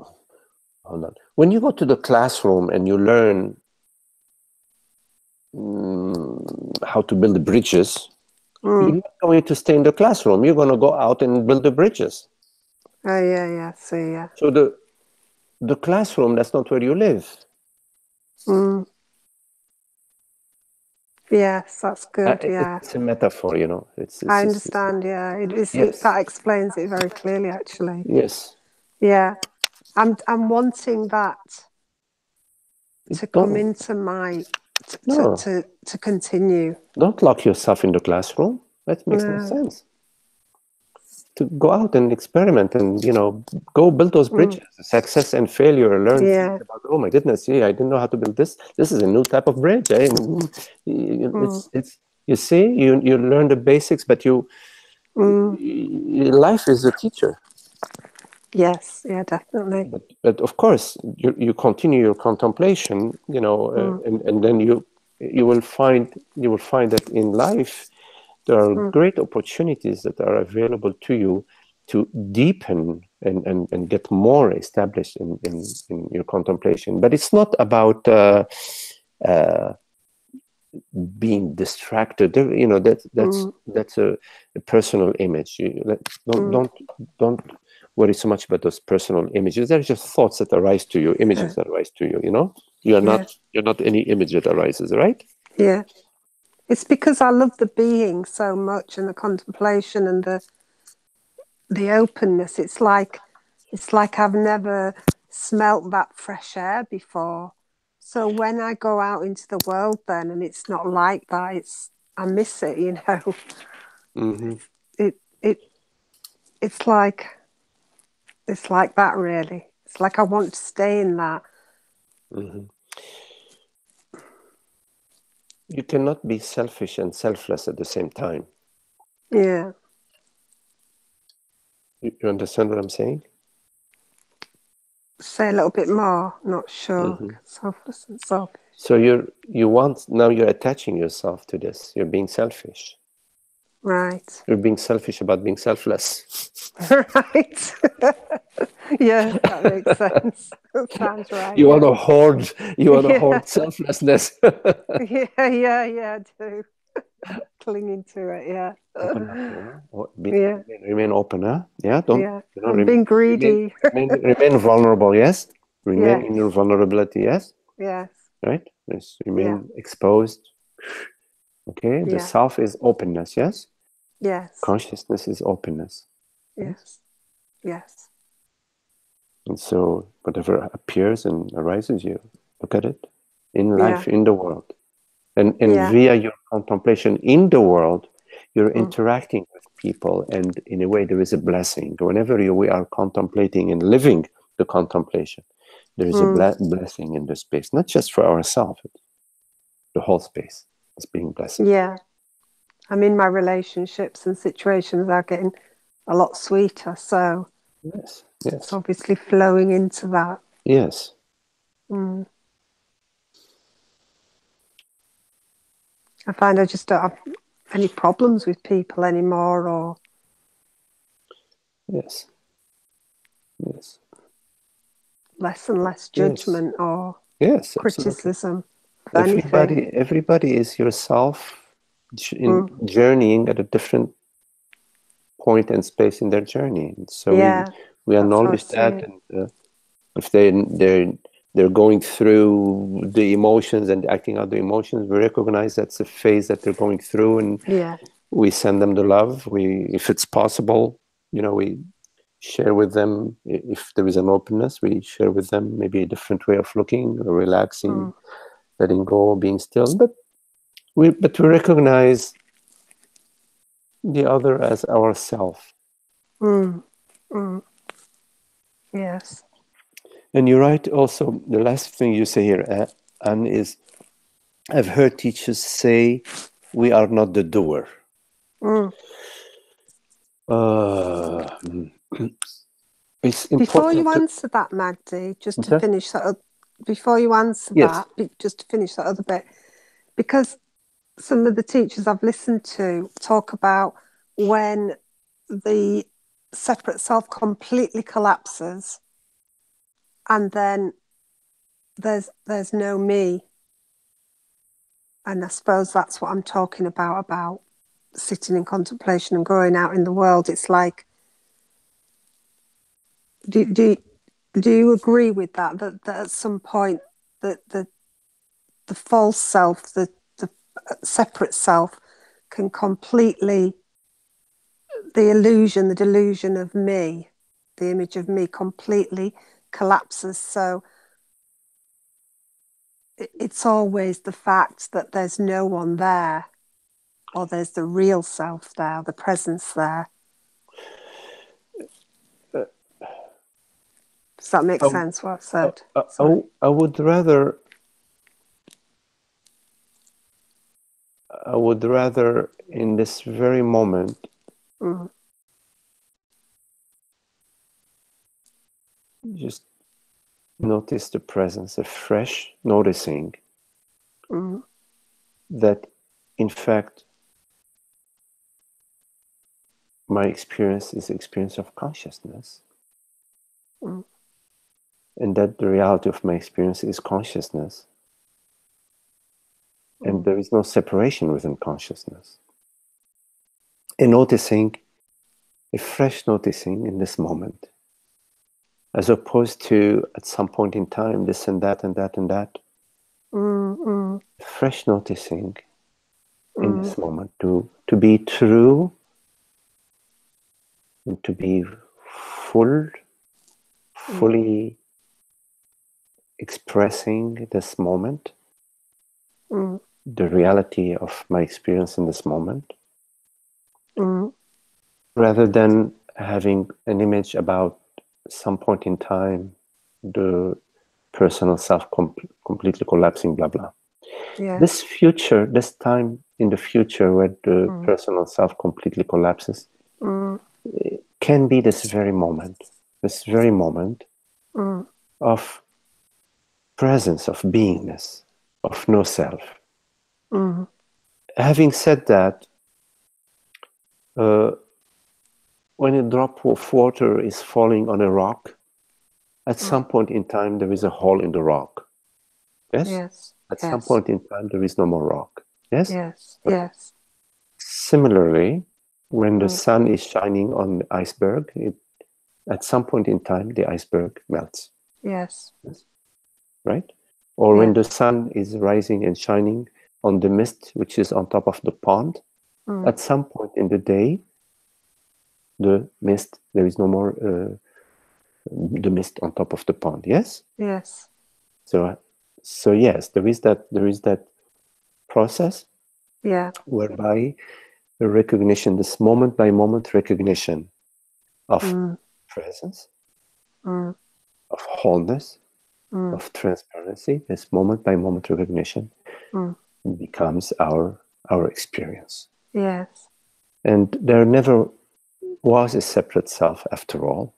Speaker 1: hold on. When you go to the classroom and you learn how to build bridges, you're not going to stay in the classroom. You're going to go out and build the bridges.
Speaker 3: Oh, yeah. See, yeah.
Speaker 1: So the classroom, that's not where you live.
Speaker 3: Yes, that's good. Yeah.
Speaker 1: It's a metaphor, you know.
Speaker 3: I understand. Yeah.
Speaker 1: Yes.
Speaker 3: That explains it very clearly, actually.
Speaker 1: Yes.
Speaker 3: Yeah. I'm wanting that to come into my to continue.
Speaker 1: Don't lock yourself in the classroom. That makes no sense. To go out and experiment and, you know, go build those bridges, success and failure, learn things about, oh my goodness, yeah, I didn't know how to build this. This is a new type of bridge. Eh? It's you see, you learn the basics, but life is a teacher.
Speaker 3: Yes, yeah, definitely.
Speaker 1: But of course, you continue your contemplation, you know, and then you will find that in life there are great opportunities that are available to you to deepen and get more established in your contemplation. But it's not about being distracted. You know, that's a personal image. Don't worry so much about those personal images. They're just thoughts that arise to you, images that arise to you. You know, you're not any image that arises, right?
Speaker 3: Yeah. It's because I love the being so much and the contemplation and the openness. It's like I've never smelt that fresh air before. So when I go out into the world then and it's not like that, I miss it, you know. It's like that really. It's like I want to stay in that.
Speaker 1: You cannot be selfish and selfless at the same time.
Speaker 3: Yeah.
Speaker 1: You understand what I'm saying?
Speaker 3: Say a little bit more. Not sure. Selfless and selfish.
Speaker 1: So you're attaching yourself to this. You're being selfish.
Speaker 3: Right.
Speaker 1: You're being selfish about being selfless.
Speaker 3: Right. Yeah, that makes sense. That sounds right.
Speaker 1: You want to hoard selflessness.
Speaker 3: Yeah, I do. Clinging to it, yeah.
Speaker 1: Open up, remain open, huh? Yeah, don't.
Speaker 3: Yeah.
Speaker 1: You know,
Speaker 3: Being greedy.
Speaker 1: Remain vulnerable, yes. Remain in your vulnerability, yes.
Speaker 3: Yes.
Speaker 1: Right. Yes. Remain exposed. Okay. The self is openness, yes.
Speaker 3: Yes.
Speaker 1: Consciousness is openness.
Speaker 3: Yes.
Speaker 1: And so whatever appears and arises, you look at it in life, in the world. And via your contemplation in the world, you're interacting with people, and in a way there is a blessing. Whenever we are contemplating and living the contemplation, there is a blessing in the space, not just for ourselves, the whole space is being blessed.
Speaker 3: Yeah. I mean, my relationships and situations are getting a lot sweeter, so
Speaker 1: yes.
Speaker 3: It's obviously flowing into that.
Speaker 1: Yes.
Speaker 3: I find I just don't have any problems with people anymore, or
Speaker 1: yes,
Speaker 3: less and less judgment or criticism.
Speaker 1: Everybody is yourself journeying at a different point and space in their journey. So we acknowledge that, and if they're going through the emotions and acting out the emotions, we recognize that's a phase that they're going through, and we send them the love. If it's possible, you know, we share with them. If there is an openness, we share with them maybe a different way of looking, relaxing, letting go, being still. But we recognize the other as ourself.
Speaker 3: Yes.
Speaker 1: And you're right also, the last thing you say here, Anne, is I've heard teachers say we are not the doer. It's important.
Speaker 3: Before you answer that, Magdi, just to finish that, before you answer that, just to finish that other bit, because some of the teachers I've listened to talk about when the separate self completely collapses, and then there's no me. And I suppose that's what I'm talking about sitting in contemplation and going out in the world. It's like, do you agree with that? That at some point that the false self, the separate self, can completely, the delusion of me, the image of me completely collapses. So it's always the fact that there's no one there, or there's the real self there, the presence there. Does that make sense, what I've said?
Speaker 1: I would rather in this very moment just notice the presence, a fresh noticing that in fact my experience is the experience of consciousness, and that the reality of my experience is consciousness, and there is no separation within consciousness. And noticing, a fresh noticing in this moment, as opposed to at some point in time this and that and that and that. Fresh noticing in this moment, to be true and to be fully expressing this moment, the reality of my experience in this moment, rather than having an image about some point in time the personal self completely collapsing, blah blah. This future, this time in the future where the personal self completely collapses, can be this very moment of presence, of beingness, of no self. Having said that, when a drop of water is falling on a rock, at some point in time there is a hole in the rock. Yes? At some point in time there is no more rock. Yes?
Speaker 3: Yes.
Speaker 1: Similarly, when the sun is shining on the iceberg, at some point in time the iceberg melts. Yes. Right? Or when the sun is rising and shining on the mist which is on top of the pond, at some point in the day the mist, there is no more the mist on top of the pond. Yes. So yes, there is that process whereby the recognition, this moment by moment recognition of presence, of wholeness, of transparency, this moment by moment recognition becomes our experience. And there never was a separate self after all.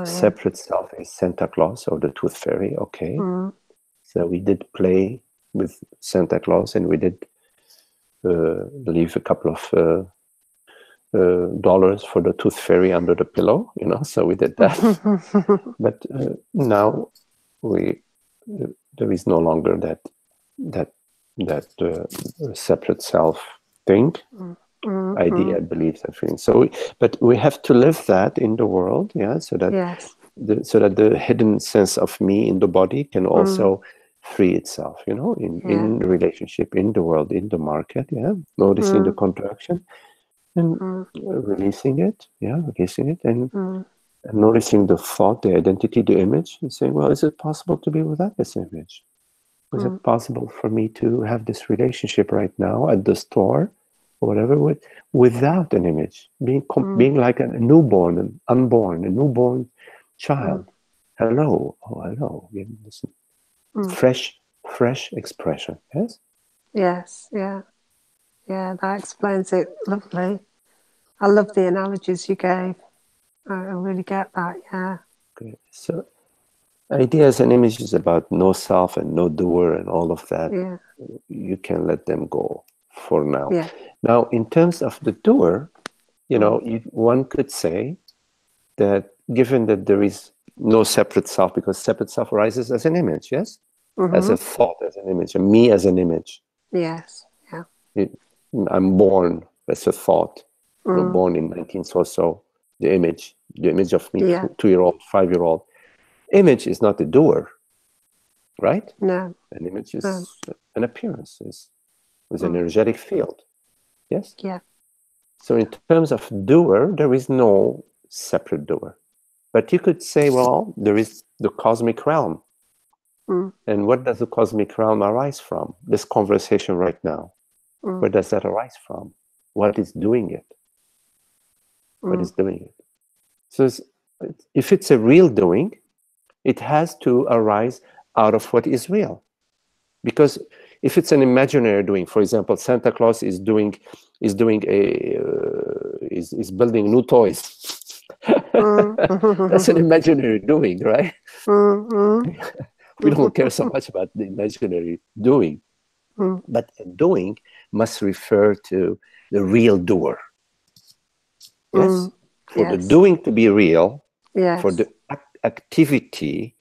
Speaker 1: Separate self is Santa Claus or the Tooth Fairy. Okay. So we did play with Santa Claus, and we did leave a couple of dollars for the Tooth Fairy under the pillow, so we did that. But now there is no longer that separate self thing, idea, beliefs, and feelings. So, but we have to live that in the world, so that the hidden sense of me in the body can also free itself, in relationship, in the world, in the market, noticing the contraction and releasing it, and noticing the thought, the identity, the image, and saying, well, is it possible to be without this image? Is it possible for me to have this relationship right now at the store or whatever without an image, being like a newborn, an unborn, a newborn child? Hello, hello. Listen. Fresh expression.
Speaker 3: Yes, that explains it lovely. I love the analogies you gave. I really get that.
Speaker 1: Okay. So ideas and images about no self and no doer and all of that, you can let them go for now. Now, in terms of the doer, you know, one could say that given that there is no separate self, because separate self arises as an image, yes? As a thought, as an image, and me as an image.
Speaker 3: Yes, yeah.
Speaker 1: I'm born as a thought. Born in 19 or so. The image of me,
Speaker 3: Yeah.
Speaker 1: 2-year-old, 5-year-old. Image is not a doer, right?
Speaker 3: No.
Speaker 1: An image is an appearance, is an energetic field. Yes?
Speaker 3: Yeah.
Speaker 1: So in terms of doer, there is no separate doer. But you could say, well, there is the cosmic realm. And what does the cosmic realm arise from? This conversation right now. Where does that arise from? What is doing it? What is doing it? So if it's a real doing, it has to arise out of what is real. Because if it's an imaginary doing, for example, Santa Claus is building new toys. That's an imaginary doing, right? We don't care so much about the imaginary doing. But a doing must refer to the real doer. Yes? For the doing to be real, for the activity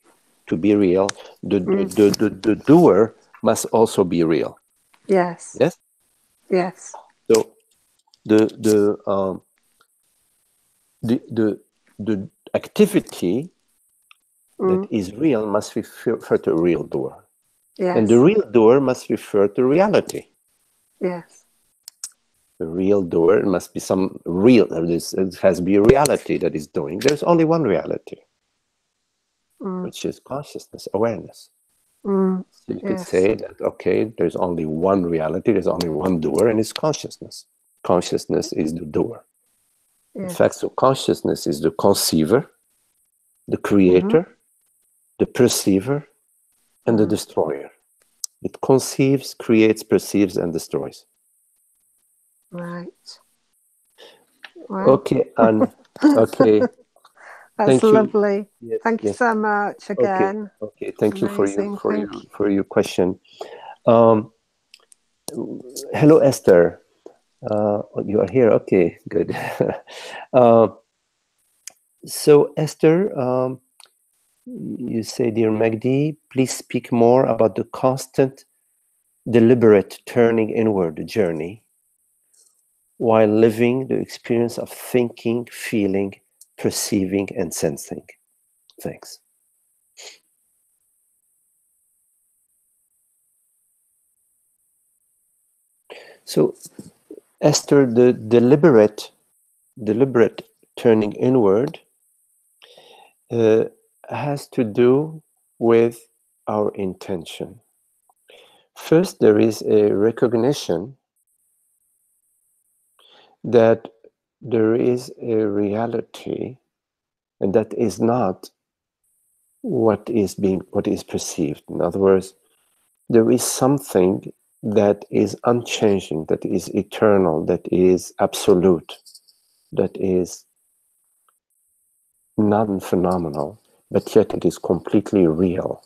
Speaker 1: to be real, the doer must also be real.
Speaker 3: Yes.
Speaker 1: Yes?
Speaker 3: Yes.
Speaker 1: So the activity that is real must refer to a real doer.
Speaker 3: Yes.
Speaker 1: And the real doer must refer to reality.
Speaker 3: Yes.
Speaker 1: The real doer must be some real, it has to be a reality that is doing. There's only one reality, which is consciousness, awareness. So you could say that, okay, there's only one reality, there's only one doer, and it's consciousness. Consciousness is the doer. In fact, so consciousness is the conceiver, the creator, the perceiver, and the destroyer. It conceives, creates, perceives, and destroys.
Speaker 3: Right. Wow.
Speaker 1: Okay, Anne. Okay.
Speaker 3: That's
Speaker 1: Thank
Speaker 3: lovely.
Speaker 1: you. Yes,
Speaker 3: Thank you so much again.
Speaker 1: Okay. Thank
Speaker 3: Amazing.
Speaker 1: you for your question. Hello, Esther. You are here. Okay, good. So, Esther, you say, dear Magdi, please speak more about the constant, deliberate turning inward journey while living the experience of thinking, feeling, perceiving, and sensing. Thanks. So, Esther, the deliberate turning inward has to do with our intention. First, there is a recognition that there is a reality, and that is not what is perceived. In other words, there is something that is unchanging, that is eternal, that is absolute, that is non-phenomenal, but yet it is completely real.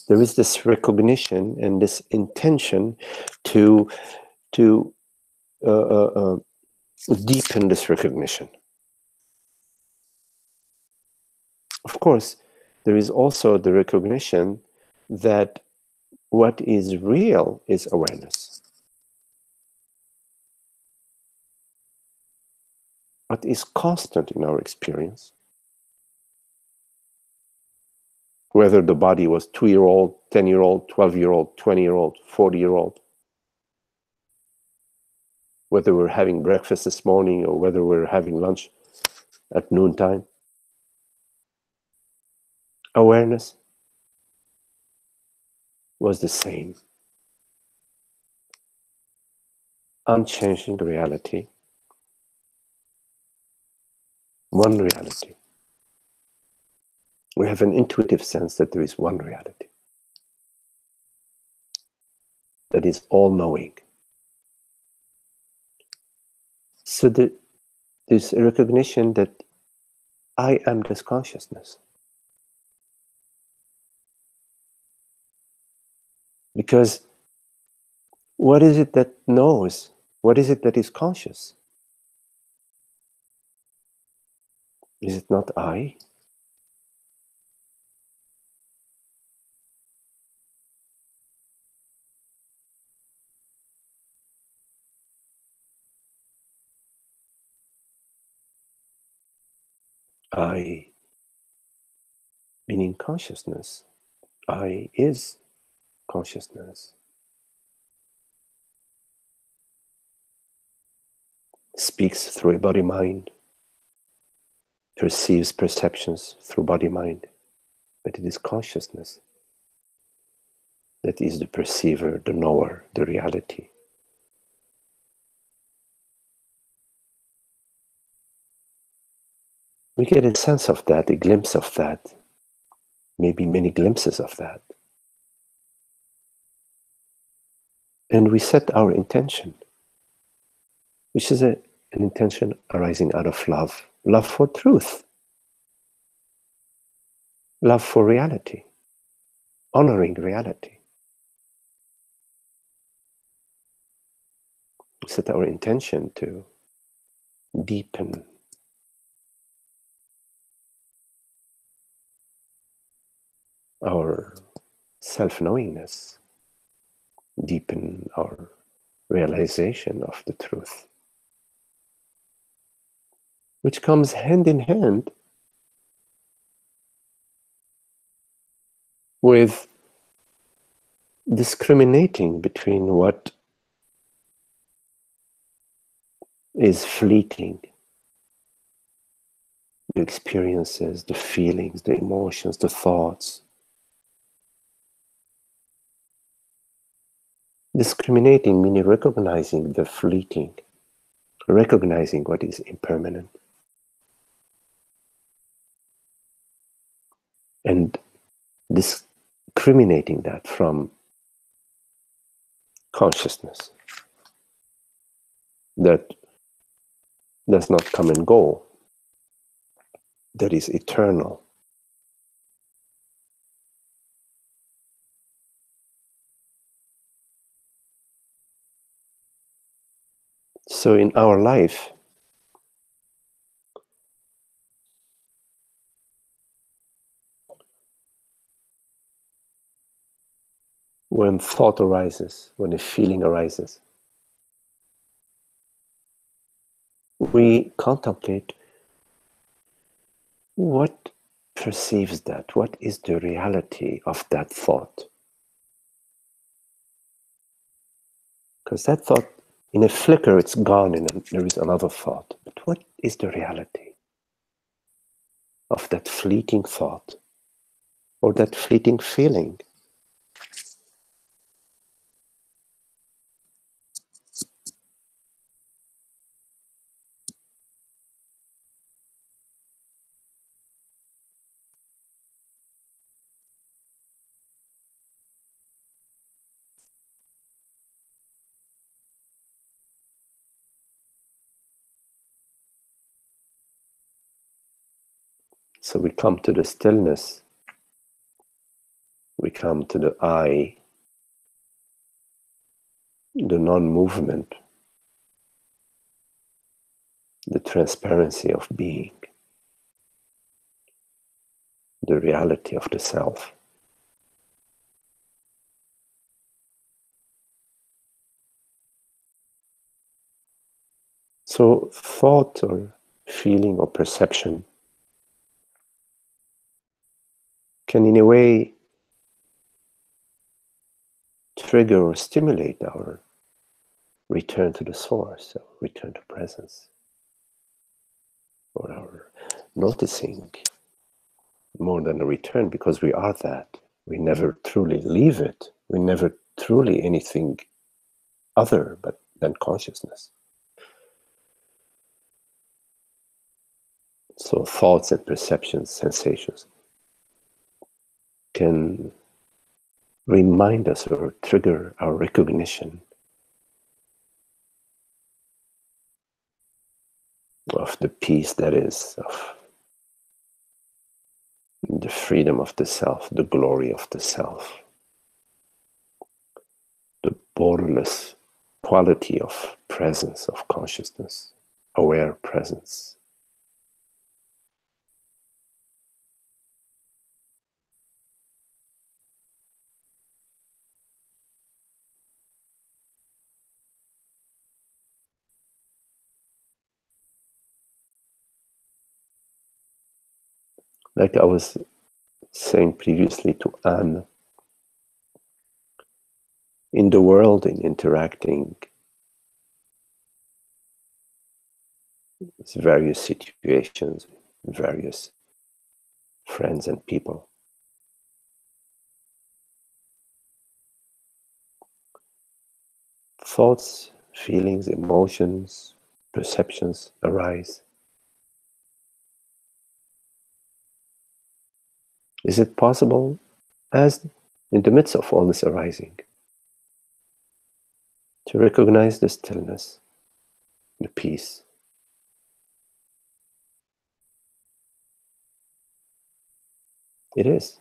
Speaker 1: There is this recognition and this intention to deepen this recognition. Of course, there is also the recognition that what is real is awareness. What is constant in our experience, whether the body was 2-year-old, 10-year-old, 12-year-old, 20-year-old, 40-year-old, whether we're having breakfast this morning or whether we're having lunch at noontime, awareness was the same. Unchanging reality. One reality. We have an intuitive sense that there is one reality. That is all-knowing. So there's a recognition that I am this consciousness. Because what is it that knows? What is it that is conscious? Is it not I? I, meaning consciousness. I is consciousness. Speaks through a body-mind, perceives perceptions through body-mind, but it is consciousness that is the perceiver, the knower, the reality. We get a sense of that, a glimpse of that, maybe many glimpses of that. And we set our intention, which is an intention arising out of love. Love for truth. Love for reality. Honoring reality. We set our intention to deepen our self-knowingness, deepen our realization of the truth, which comes hand in hand with discriminating between what is fleeting, the experiences, the feelings, the emotions, the thoughts. Discriminating meaning recognizing the fleeting, recognizing what is impermanent. And discriminating that from consciousness that does not come and go, that is eternal. So in our life, when thought arises, when a feeling arises, we contemplate what perceives that, what is the reality of that thought. Because that thought, in a flicker, it's gone and there is another thought. But what is the reality of that fleeting thought or that fleeting feeling? So we come to the stillness, we come to the I, the non-movement, the transparency of being, the reality of the self. So thought or feeling or perception can in a way trigger or stimulate our return to the source, or return to presence, or our noticing, more than a return, because we are that. We never truly leave it. We never truly anything other but than consciousness. So thoughts and perceptions, sensations can remind us or trigger our recognition of the peace that is, of the freedom of the self, the glory of the self, the borderless quality of presence, of consciousness, aware presence. Like I was saying previously to Anne, in the world, in interacting with various situations, various friends and people, thoughts, feelings, emotions, perceptions arise. Is it possible, as in the midst of all this arising, to recognize the stillness, the peace? It is.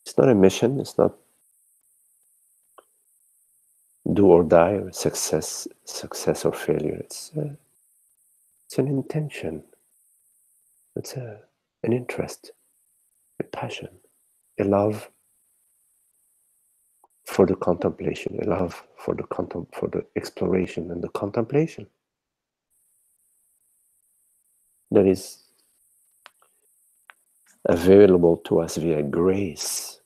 Speaker 1: It's not a mission, it's not do or die or success or failure. It's an intention. It's an interest, a passion, a love for the contemplation, a love for the exploration and the contemplation that is available to us via grace.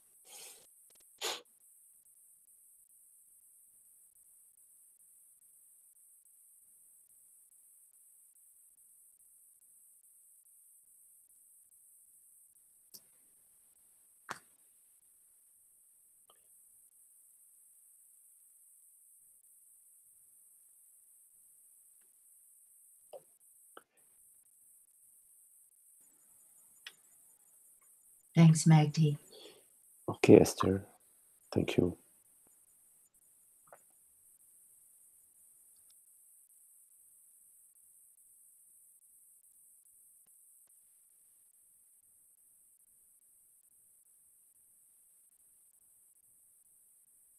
Speaker 4: Thanks, Magdi.
Speaker 1: Okay, Esther, thank you.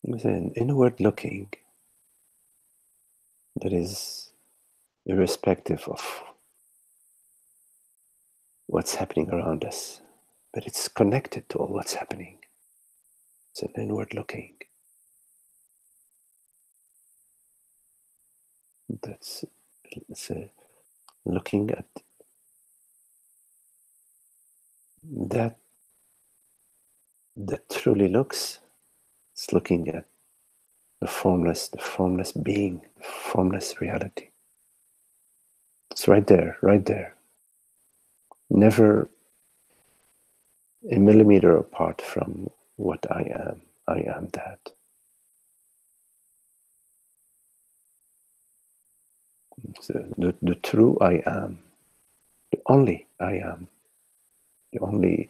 Speaker 1: There's an inward looking that is irrespective of what's happening around us, but it's connected to all what's happening. It's an inward looking. That's looking at that truly looks. It's looking at the formless being, the formless reality. It's right there, right there. Never a millimeter apart from what I am. I am that. The true I am, the only I am, the only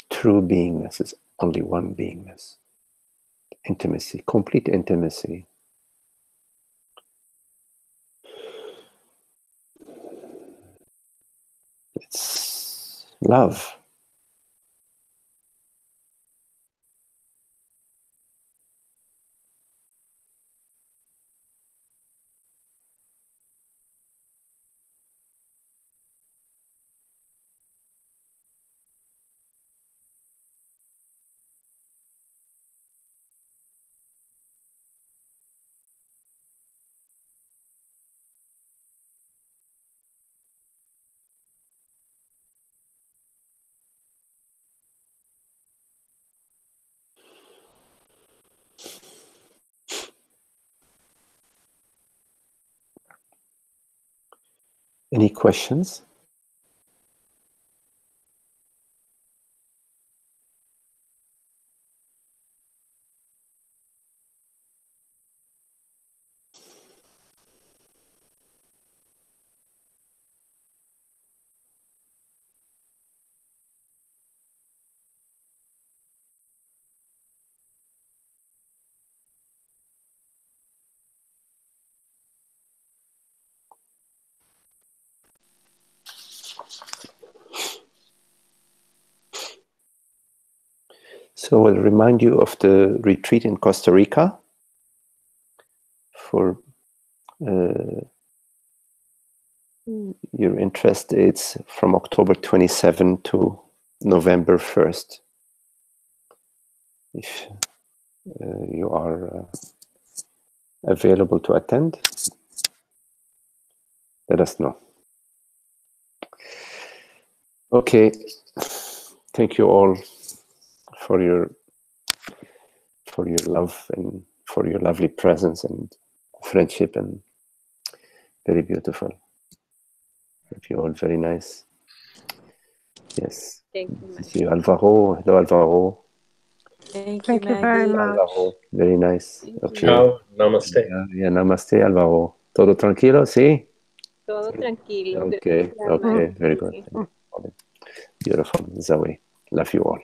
Speaker 1: true beingness is only one beingness. Intimacy, complete intimacy. It's love. Any questions? So I'll remind you of the retreat in Costa Rica for your interest. It's from October 27 to November 1st. If you are available to attend, let us know. Okay. Thank you all for your love and for your lovely presence and friendship, and very beautiful. Thank you all. Very nice. Yes.
Speaker 4: Thank you, Maggie.
Speaker 1: See you, Alvaro. Hello, Alvaro.
Speaker 4: Thank you,
Speaker 3: Thank you very
Speaker 4: Maggie.
Speaker 3: much.
Speaker 1: Alvaro. Very nice.
Speaker 4: Thank
Speaker 1: Okay.
Speaker 4: you.
Speaker 2: Ciao, namaste.
Speaker 1: Yeah, namaste, Alvaro. Todo tranquilo? Sí?
Speaker 4: Todo tranquilo.
Speaker 1: Okay.
Speaker 4: Gracias,
Speaker 1: Okay.
Speaker 4: Maggie.
Speaker 1: Very good. Beautiful. Zoe. Love you all.